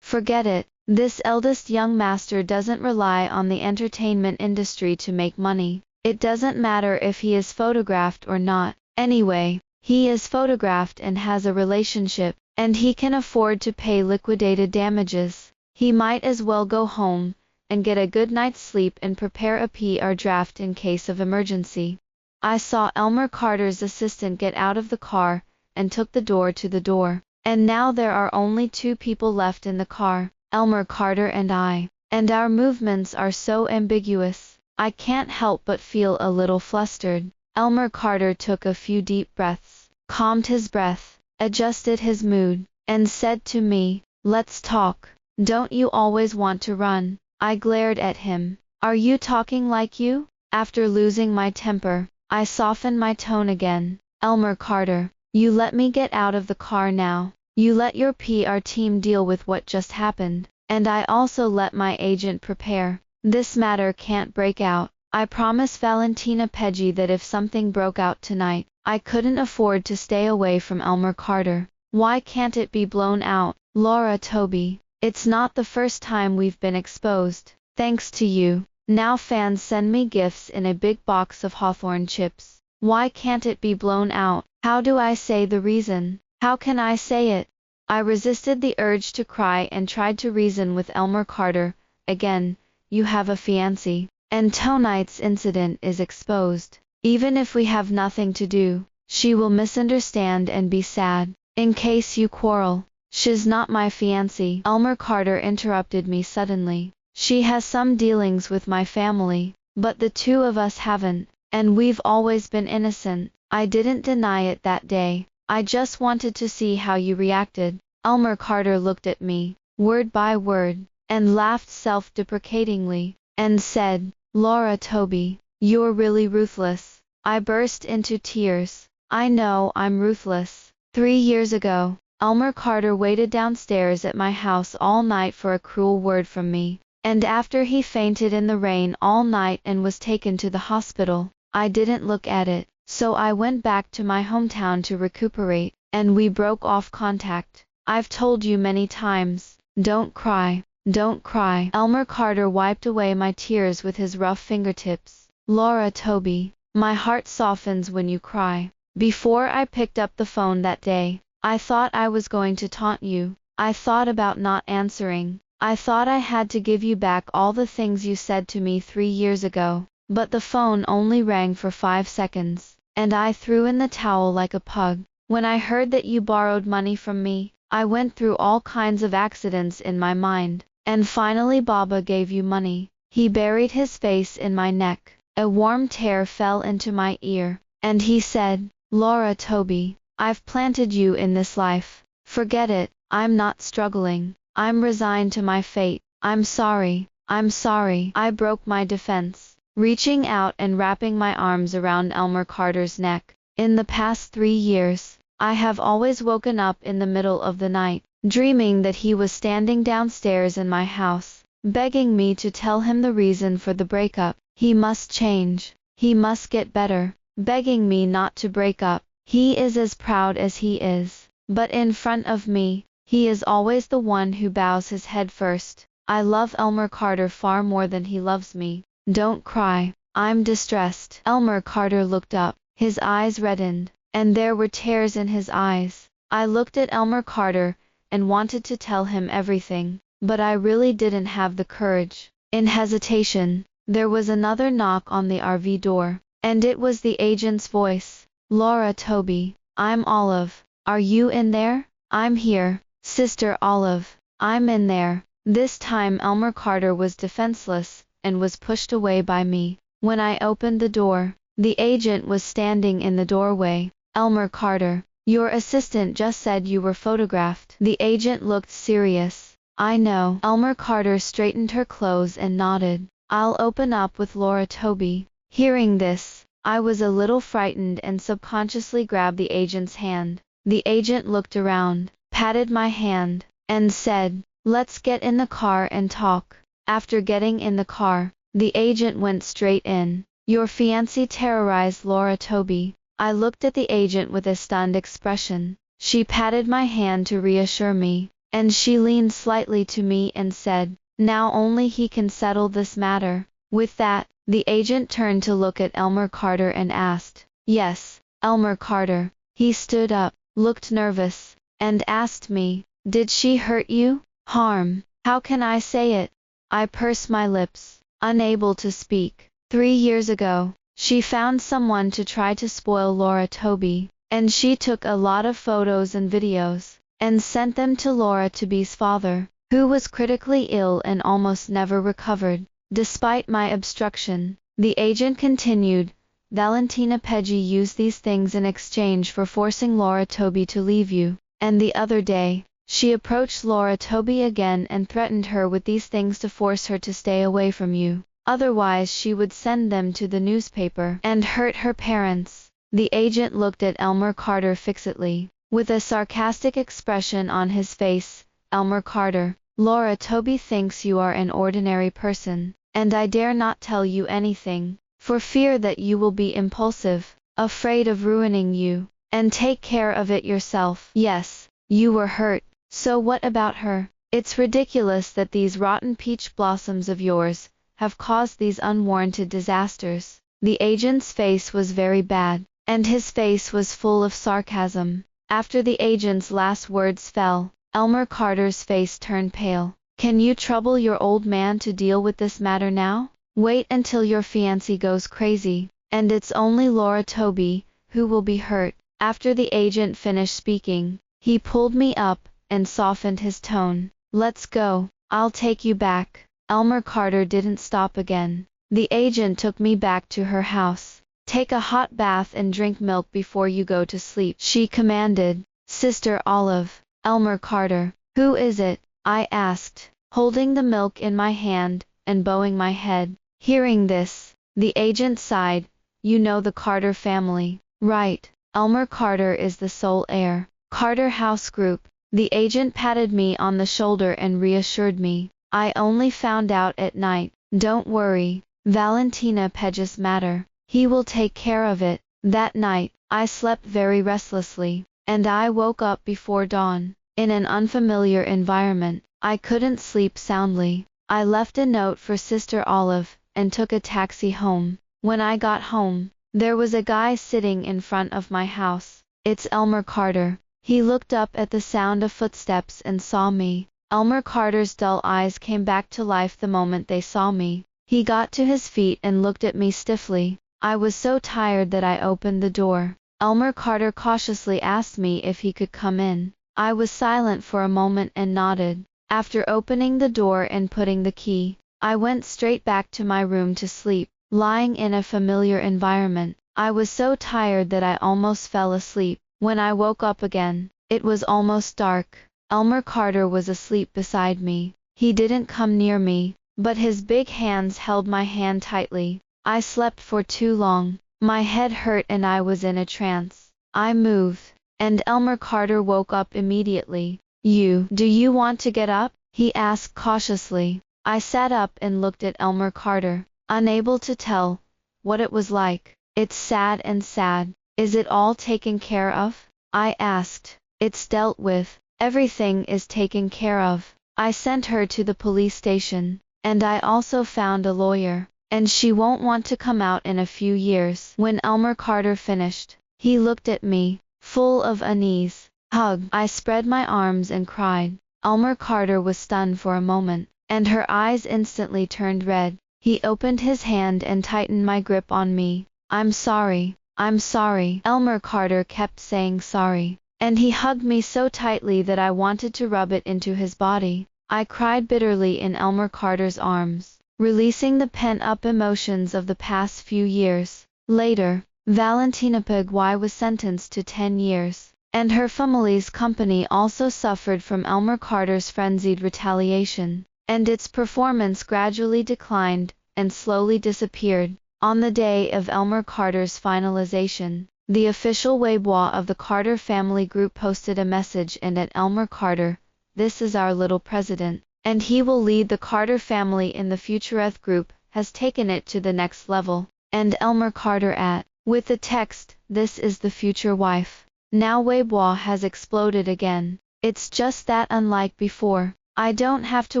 "Forget it. This eldest young master doesn't rely on the entertainment industry to make money. It doesn't matter if he is photographed or not. Anyway, he is photographed and has a relationship, and he can afford to pay liquidated damages. He might as well go home and get a good night's sleep and prepare a PR draft in case of emergency." I saw Elmer Carter's assistant get out of the car and took the door to the door. And now there are only 2 people left in the car, Elmer Carter and I, and our movements are so ambiguous. I can't help but feel a little flustered. Elmer Carter took a few deep breaths, calmed his breath, adjusted his mood, and said to me, "Let's talk. Don't you always want to run?" I glared at him. "Are you talking like you?" After losing my temper, I softened my tone again. "Elmer Carter, you let me get out of the car now. You let your PR team deal with what just happened, and I also let my agent prepare. This matter can't break out. I promise Valentina Peggy that if something broke out tonight, I couldn't afford to stay away from Elmer Carter. Why can't it be blown out? Laura Toby, it's not the first time we've been exposed. Thanks to you. Now fans send me gifts in a big box of Hawthorne chips. Why can't it be blown out? How do I say the reason? How can I say it?" I resisted the urge to cry and tried to reason with Elmer Carter. "Again, you have a fiancé, and tonight's incident is exposed. Even if we have nothing to do, she will misunderstand and be sad. In case you quarrel." "She's not my fiancé," Elmer Carter interrupted me suddenly. "She has some dealings with my family, but the 2 of us haven't, and we've always been innocent." I didn't deny it that day. I just wanted to see how you reacted. Elmer Carter looked at me, word by word, and laughed self-deprecatingly, and said, "Laura Toby, you're really ruthless." I burst into tears. I know I'm ruthless. 3 years ago, Elmer Carter waited downstairs at my house all night for a cruel word from me, and after he fainted in the rain all night and was taken to the hospital, I didn't look at it. So I went back to my hometown to recuperate, and we broke off contact. I've told you many times, don't cry, don't cry. Elmer Carter wiped away my tears with his rough fingertips. "Laura Toby, my heart softens when you cry. Before I picked up the phone that day, I thought I was going to taunt you. I thought about not answering. I thought I had to give you back all the things you said to me 3 years ago. But the phone only rang for 5 seconds, and I threw in the towel like a pug. When I heard that you borrowed money from me, I went through all kinds of accidents in my mind, and finally Baba gave you money. He buried his face in my neck. A warm tear fell into my ear, and he said, Laura Toby, I've planted you in this life. Forget it, I'm not struggling. I'm resigned to my fate. I'm sorry. I broke my defense, reaching out and wrapping my arms around Elmer Carter's neck. In the past 3 years, I have always woken up in the middle of the night, dreaming that he was standing downstairs in my house, begging me to tell him the reason for the breakup. He must change. He must get better, begging me not to break up. He is as proud as he is, but in front of me, he is always the one who bows his head first. I love Elmer Carter far more than he loves me. Don't cry. I'm distressed. Elmer Carter looked up. His eyes reddened, and there were tears in his eyes. I looked at Elmer Carter and wanted to tell him everything, but I really didn't have the courage. In hesitation, there was another knock on the RV door, and it was the agent's voice. Laura Toby, I'm Olive. Are you in there? I'm here, Sister Olive. I'm in there. This time Elmer Carter was defenseless and was pushed away by me. When I opened the door, the agent was standing in the doorway. Elmer Carter, your assistant just said you were photographed. The agent looked serious. I know. Elmer Carter straightened her clothes and nodded. I'll open up with Laura Toby. Hearing this, I was a little frightened and subconsciously grabbed the agent's hand. The agent looked around, patted my hand, and said, let's get in the car and talk. After getting in the car, the agent went straight in. Your fiancé terrorized Laura Toby. I looked at the agent with a stunned expression. She patted my hand to reassure me, and she leaned slightly to me and said, now only he can settle this matter. With that, the agent turned to look at Elmer Carter and asked, yes, Elmer Carter. He stood up, looked nervous, and asked me, did she hurt you? Harm? How can I say it? I pursed my lips, unable to speak. 3 years ago, she found someone to try to spoil Laura Toby, and she took a lot of photos and videos, and sent them to Laura Toby's father, who was critically ill and almost never recovered. Despite my obstruction, the agent continued, Valentina Peggy used these things in exchange for forcing Laura Toby to leave you, and the other day, she approached Laura Toby again and threatened her with these things to force her to stay away from you. Otherwise she would send them to the newspaper and hurt her parents. The agent looked at Elmer Carter fixedly, with a sarcastic expression on his face. Elmer Carter, Laura Toby thinks you are an ordinary person, and I dare not tell you anything, for fear that you will be impulsive, afraid of ruining you, and take care of it yourself. Yes, you were hurt, so what about her? It's ridiculous that these rotten peach blossoms of yours have caused these unwarranted disasters. The agent's face was very bad, and his face was full of sarcasm. After the agent's last words fell, Elmer Carter's face turned pale. Can you trouble your old man to deal with this matter now? Wait until your fiancé goes crazy, and it's only Laura Toby who will be hurt. After the agent finished speaking, he pulled me up and softened his tone. Let's go, I'll take you back. Elmer Carter didn't stop again. The agent took me back to her house. Take a hot bath and drink milk before you go to sleep, she commanded. Sister Olive. Elmer Carter. Who is it? I asked, holding the milk in my hand and bowing my head. Hearing this, the agent sighed. You know the Carter family, right? Elmer Carter is the sole heir. Carter House Group. The agent patted me on the shoulder and reassured me. I only found out at night. Don't worry, Valentina Peggy's matter. He will take care of it. That night, I slept very restlessly, and I woke up before dawn. In an unfamiliar environment, I couldn't sleep soundly. I left a note for Sister Olive, and took a taxi home. When I got home, There was a guy sitting in front of my house. It's Elmer Carter. He looked up at the sound of footsteps and saw me. Elmer Carter's dull eyes came back to life the moment they saw me. He got to his feet and looked at me stiffly. I was so tired that I opened the door. Elmer Carter cautiously asked me if he could come in. I was silent for a moment and nodded. After opening the door and putting the key, I went straight back to my room to sleep, lying in a familiar environment. I was so tired that I almost fell asleep. When I woke up again, it was almost dark. Elmer Carter was asleep beside me. He didn't come near me, but his big hands held my hand tightly. I slept for too long. My head hurt and I was in a trance. I moved, and Elmer Carter woke up immediately. Do you want to get up? He asked cautiously. I sat up and looked at Elmer Carter, unable to tell what it was like. It's sad and sad. Is it all taken care of? I asked. It's dealt with. Everything is taken care of. I sent her to the police station, and I also found a lawyer, and she won't want to come out in a few years. When Elmer Carter finished, he looked at me, full of unease. Hug. I spread my arms and cried. Elmer Carter was stunned for a moment, and her eyes instantly turned red. He opened his hand and tightened my grip on me. I'm sorry. I'm sorry. Elmer Carter kept saying sorry, and he hugged me so tightly that I wanted to rub it into his body. I cried bitterly in Elmer Carter's arms, releasing the pent-up emotions of the past few years. Later, Valentina Pagwai was sentenced to 10 years, and her family's company also suffered from Elmer Carter's frenzied retaliation, and its performance gradually declined and slowly disappeared. On the day of Elmer Carter's finalization, the official Weibo of the Carter family group posted a message and at Elmer Carter, "This is our little president, and he will lead the Carter family in the future. Group has taken it to the next level." And Elmer Carter with the text, "This is the future wife." Now Weibo has exploded again. It's just that unlike before, I don't have to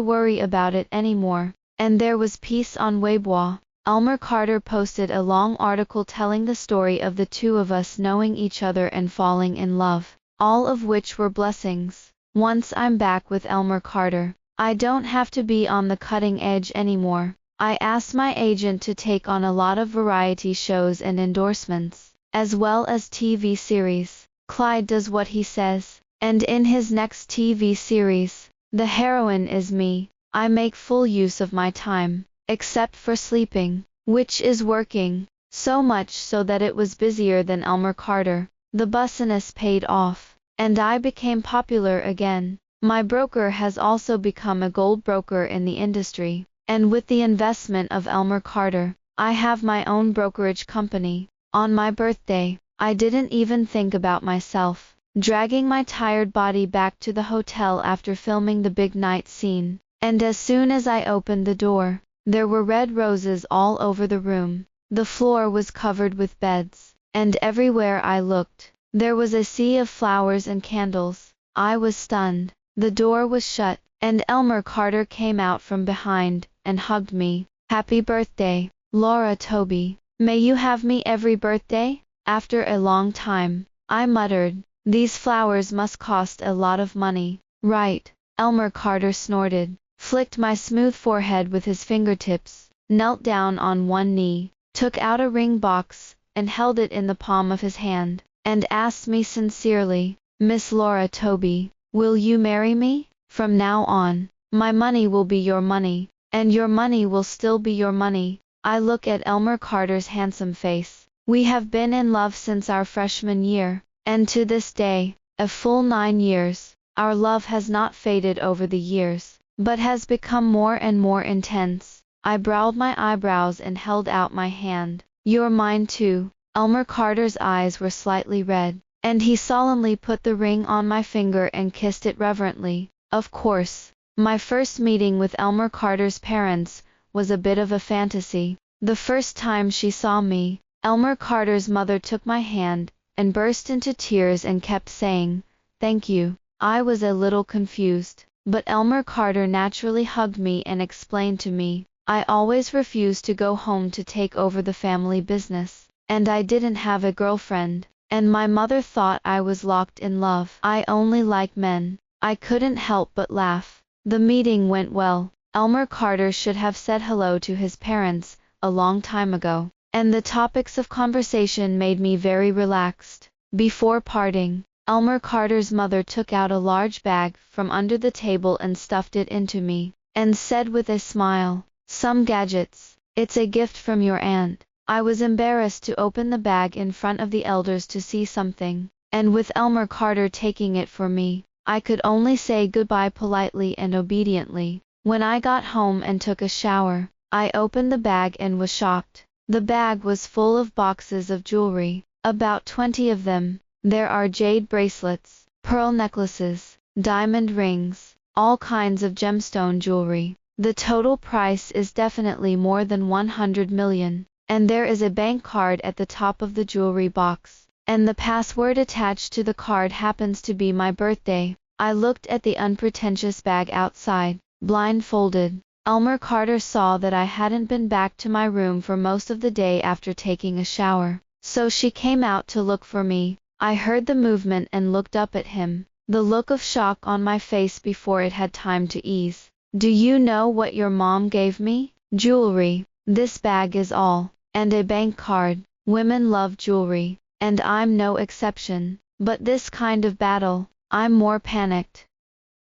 worry about it anymore. And there was peace on Weibo. Elmer Carter posted a long article telling the story of the two of us knowing each other and falling in love, all of which were blessings. Once I'm back with Elmer Carter, I don't have to be on the cutting edge anymore. I asked my agent to take on a lot of variety shows and endorsements, as well as TV series. Clyde does what he says, and in his next TV series, the heroine is me. I make full use of my time, except for sleeping, which is working, so much so that it was busier than Elmer Carter. The bussiness paid off, and I became popular again. My broker has also become a gold broker in the industry, and with the investment of Elmer Carter, I have my own brokerage company. On my birthday, I didn't even think about myself, dragging my tired body back to the hotel after filming the big night scene, and as soon as I opened the door, there were red roses all over the room. The floor was covered with beds, and everywhere I looked, there was a sea of flowers and candles. I was stunned. The door was shut, and Elmer Carter came out from behind and hugged me. "Happy birthday, Laura Toby. May you have me every birthday?" After a long time, I muttered, "These flowers must cost a lot of money." "Right." Elmer Carter snorted, flicked my smooth forehead with his fingertips, knelt down on one knee, took out a ring box, and held it in the palm of his hand, and asked me sincerely, "Miss Laura Toby, will you marry me? From now on, my money will be your money, and your money will still be your money." I look at Elmer Carter's handsome face. We have been in love since our freshman year, and to this day, a full 9 years, our love has not faded over the years, but has become more and more intense. I browed my eyebrows and held out my hand. "You're mine too." Elmer Carter's eyes were slightly red, and he solemnly put the ring on my finger and kissed it reverently. Of course, my first meeting with Elmer Carter's parents was a bit of a fantasy. The first time she saw me, Elmer Carter's mother took my hand and burst into tears and kept saying, "Thank you." I was a little confused, but Elmer Carter naturally hugged me and explained to me, "I always refused to go home to take over the family business, and I didn't have a girlfriend, and my mother thought I was locked in love. I only like men. I couldn't help but laugh. The meeting went well. Elmer Carter should have said hello to his parents a long time ago, and the topics of conversation made me very relaxed. Before parting, Elmer Carter's mother took out a large bag from under the table and stuffed it into me, and said with a smile, "Some gadgets. It's a gift from your aunt." I was embarrassed to open the bag in front of the elders to see something, and with Elmer Carter taking it for me, I could only say goodbye politely and obediently. When I got home and took a shower, I opened the bag and was shocked. The bag was full of boxes of jewelry, about 20 of them. There are jade bracelets, pearl necklaces, diamond rings, all kinds of gemstone jewelry. The total price is definitely more than 100 million, and there is a bank card at the top of the jewelry box, and the password attached to the card happens to be my birthday. I looked at the unpretentious bag outside, blindfolded. Elmer Carter saw that I hadn't been back to my room for most of the day after taking a shower, so she came out to look for me. I heard the movement and looked up at him, the look of shock on my face before it had time to ease. "Do you know what your mom gave me?" "Jewelry. This bag is all. And a bank card." Women love jewelry, and I'm no exception. But this kind of battle, I'm more panicked.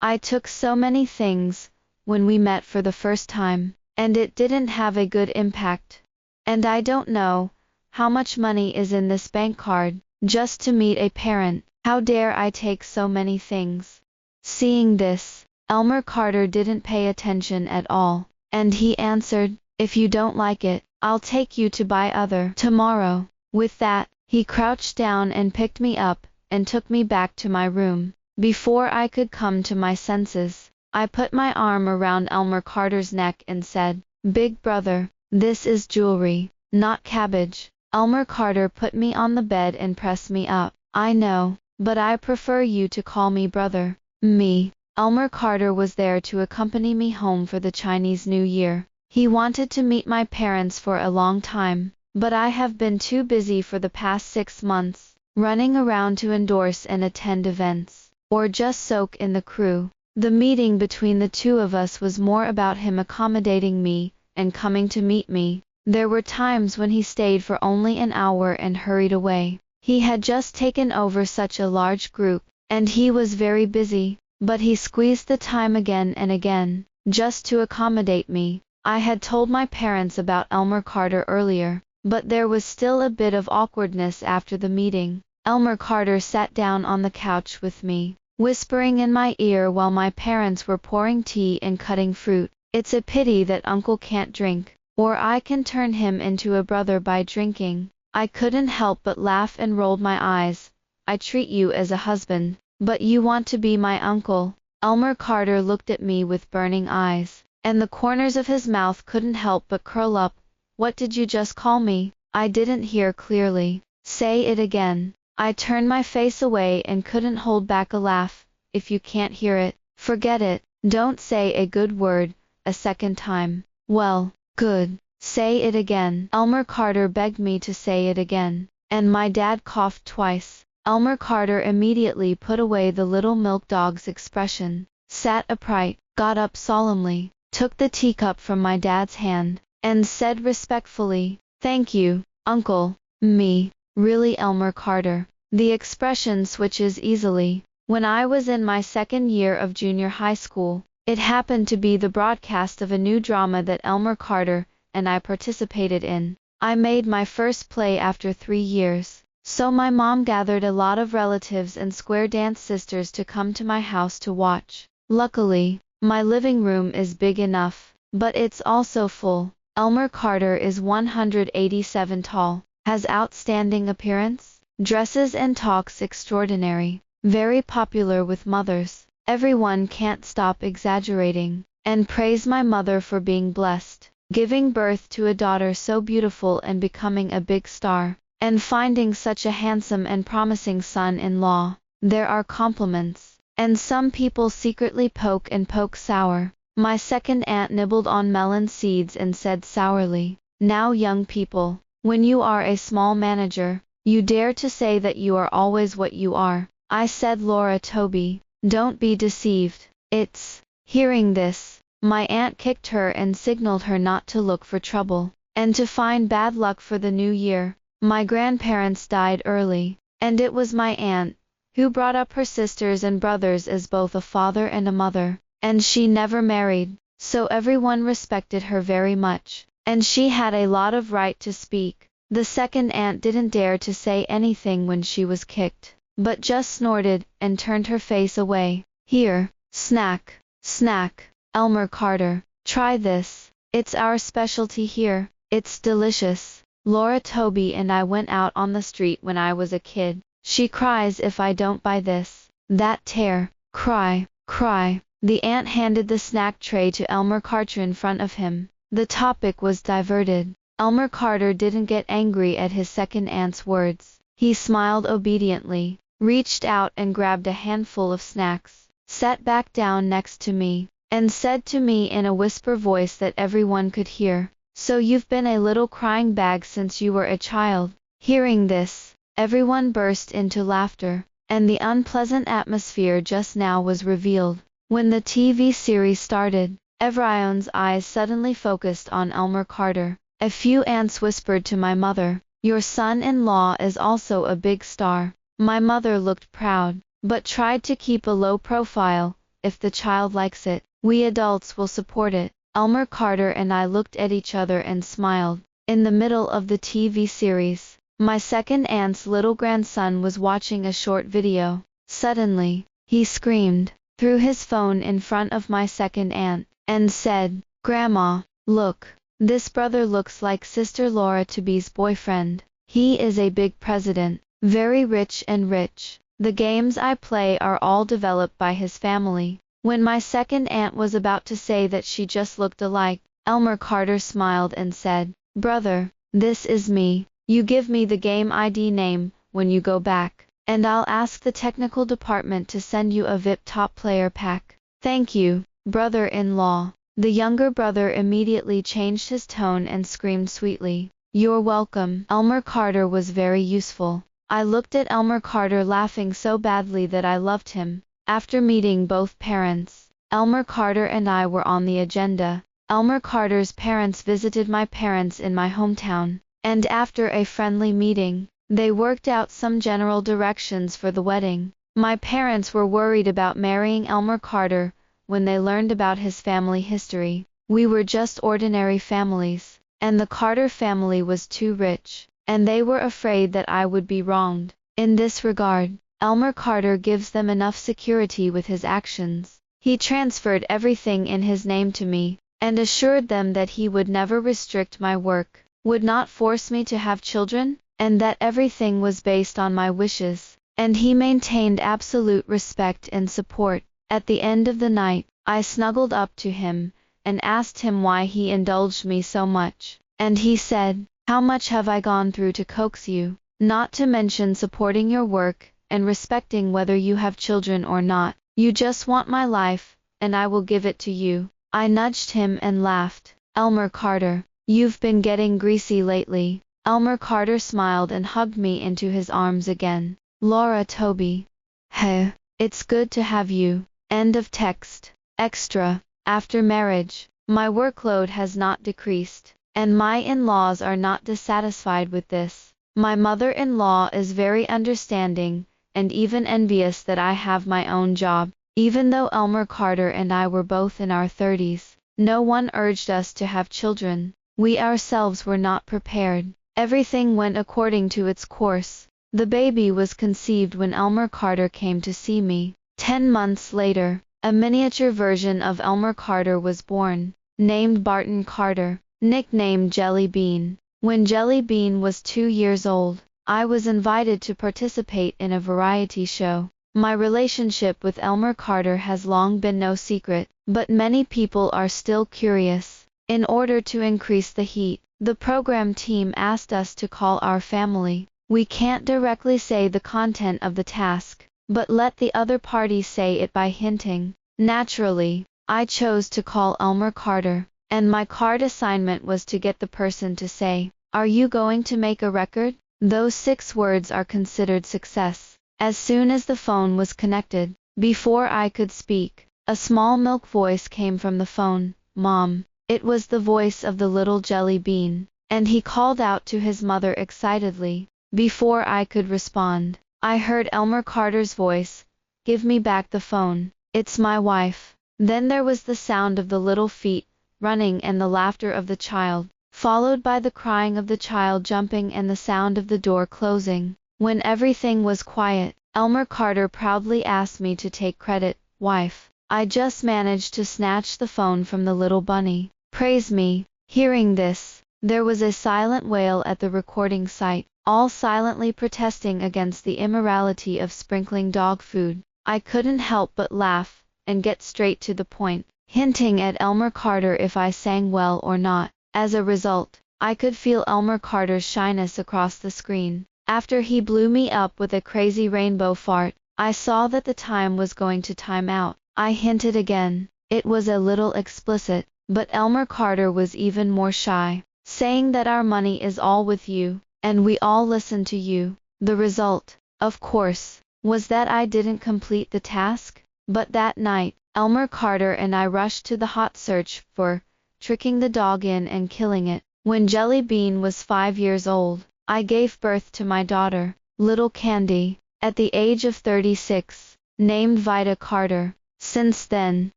I took so many things when we met for the first time, and it didn't have a good impact. And I don't know how much money is in this bank card, just to meet a parent. How dare I take so many things? Seeing this, Elmer Carter didn't pay attention at all, and he answered, "If you don't like it, I'll take you to buy other tomorrow." With that, he crouched down and picked me up, and took me back to my room. Before I could come to my senses, I put my arm around Elmer Carter's neck and said, "Big brother, this is jewelry, not cabbage." Elmer Carter put me on the bed and pressed me up. "I know, but I prefer you to call me brother." Me. Elmer Carter was there to accompany me home for the Chinese New Year. He wanted to meet my parents for a long time, but I have been too busy for the past 6 months, running around to endorse and attend events, or just soak in the crew. The meeting between the two of us was more about him accommodating me and coming to meet me. There were times when he stayed for only an hour and hurried away. He had just taken over such a large group, and he was very busy, but he squeezed the time again and again, just to accommodate me. I had told my parents about Elmer Carter earlier, but there was still a bit of awkwardness after the meeting. Elmer Carter sat down on the couch with me, whispering in my ear while my parents were pouring tea and cutting fruit. "It's a pity that Uncle can't drink, or I can turn him into a brother by drinking." I couldn't help but laugh and rolled my eyes. "I treat you as a husband, but you want to be my uncle." Elmer Carter looked at me with burning eyes, and the corners of his mouth couldn't help but curl up. "What did you just call me?" I didn't hear clearly. "Say it again." I turned my face away and couldn't hold back a laugh. "If you can't hear it, forget it. Don't say a good word a second time." "Well, good. Say it again." Elmer Carter begged me to say it again, and my dad coughed twice. Elmer Carter immediately put away the little milk dog's expression, sat upright, got up solemnly, took the teacup from my dad's hand, and said respectfully, "Thank you, Uncle." Me. Really, Elmer Carter. The expression switches easily. When I was in my second year of junior high school, it happened to be the broadcast of a new drama that Elmer Carter and I participated in. I made my first play after 3 years, so my mom gathered a lot of relatives and square dance sisters to come to my house to watch. Luckily, my living room is big enough, but it's also full. Elmer Carter is 187 tall, has outstanding appearance, dresses and talks extraordinary, very popular with mothers. Everyone can't stop exaggerating, and praise my mother for being blessed, giving birth to a daughter so beautiful and becoming a big star, and finding such a handsome and promising son-in-law. There are compliments, and some people secretly poke sour. My second aunt nibbled on melon seeds and said sourly, "Now young people, When you are a small manager, you dare to say that you are always what you are. I said, Laura Toby, don't be deceived. It's. Hearing this, my aunt kicked her and signaled her not to look for trouble, and to find bad luck for the new year. My grandparents died early, and it was my aunt who brought up her sisters and brothers as both a father and a mother, and she never married, so everyone respected her very much, and she had a lot of right to speak. The second aunt didn't dare to say anything when she was kicked, but just snorted and turned her face away. Here, snack, snack, Elmer Carter, try this. It's our specialty here. It's delicious. Laura Toby and I went out on the street when I was a kid. She cries if I don't buy this. That tear. Cry, cry. The aunt handed the snack tray to Elmer Carter in front of him. The topic was diverted. Elmer Carter didn't get angry at his second aunt's words. He smiled obediently, reached out and grabbed a handful of snacks, sat back down next to me, and said to me in a whisper voice that everyone could hear, "So you've been a little crying bag since you were a child." Hearing this, everyone burst into laughter, and the unpleasant atmosphere just now was revealed. When the TV series started, everyone's eyes suddenly focused on Elmer Carter. A few aunts whispered to my mother, "Your son-in-law is also a big star." My mother looked proud, but tried to keep a low profile. If the child likes it, we adults will support it. Elmer Carter and I looked at each other and smiled. In the middle of the TV series, my second aunt's little grandson was watching a short video. Suddenly, he screamed, threw his phone in front of my second aunt, and said, "Grandma, look. This brother looks like Sister Laura Toby's boyfriend. He is a big president, very rich and rich. The games I play are all developed by his family." When my second aunt was about to say that she just looked alike, Elmer Carter smiled and said, "Brother, this is me. You give me the game ID name when you go back, and I'll ask the technical department to send you a VIP top player pack." "Thank you, brother-in-law." The younger brother immediately changed his tone and screamed sweetly, "You're welcome." Elmer Carter was very useful. I looked at Elmer Carter laughing so badly that I loved him. After meeting both parents, Elmer Carter and I were on the agenda. Elmer Carter's parents visited my parents in my hometown, and after a friendly meeting, they worked out some general directions for the wedding. My parents were worried about marrying Elmer Carter when they learned about his family history. We were just ordinary families, and the Carter family was too rich, and they were afraid that I would be wronged. In this regard, Elmer Carter gives them enough security with his actions. He transferred everything in his name to me, and assured them that he would never restrict my work, would not force me to have children, and that everything was based on my wishes, and he maintained absolute respect and support. At the end of the night, I snuggled up to him, and asked him why he indulged me so much, and he said, "How much have I gone through to coax you, not to mention supporting your work, and respecting whether you have children or not. You just want my life, and I will give it to you." I nudged him and laughed. "Elmer Carter, you've been getting greasy lately." Elmer Carter smiled and hugged me into his arms again. "Laura Toby. Hey, it's good to have you." End of text. Extra. After marriage, my workload has not decreased, and my in-laws are not dissatisfied with this. My mother-in-law is very understanding, and even envious that I have my own job. Even though Elmer Carter and I were both in our 30s, no one urged us to have children. We ourselves were not prepared. Everything went according to its course. The baby was conceived when Elmer Carter came to see me. 10 months later, a miniature version of Elmer Carter was born, named Barton Carter, nicknamed Jelly Bean. When Jelly Bean was 2 years old, I was invited to participate in a variety show. My relationship with Elmer Carter has long been no secret, but many people are still curious. In order to increase the heat, the program team asked us to call our family. We can't directly say the content of the task, but let the other party say it by hinting. Naturally, I chose to call Elmer Carter, and my card assignment was to get the person to say, Are you going to make a record? Those 6 words are considered success. As soon as the phone was connected, before I could speak, a small milk voice came from the phone. Mom. It was the voice of the little jelly bean, and he called out to his mother excitedly. Before I could respond, I heard Elmer Carter's voice. Give me back the phone. It's my wife. Then there was the sound of the little feet running and the laughter of the child, followed by the crying of the child jumping and the sound of the door closing. When everything was quiet, Elmer Carter proudly asked me to take credit. Wife, I just managed to snatch the phone from the little bunny. Praise me. Hearing this, there was a silent wail at the recording site, all silently protesting against the immorality of sprinkling dog food. I couldn't help but laugh, and get straight to the point, hinting at Elmer Carter if I sang well or not. As a result, I could feel Elmer Carter's shyness across the screen. After he blew me up with a crazy rainbow fart, I saw that the time was going to time out. I hinted again. It was a little explicit, but Elmer Carter was even more shy, saying that our money is all with you, and we all listen to you. The result, of course, was that I didn't complete the task. But that night, Elmer Carter and I rushed to the hot search for tricking the dog in and killing it. When Jelly Bean was 5 years old, I gave birth to my daughter, Little Candy, at the age of 36, named Vida Carter. Since then,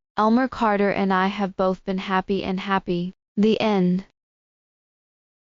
Elmer Carter and I have both been happy and happy. The end.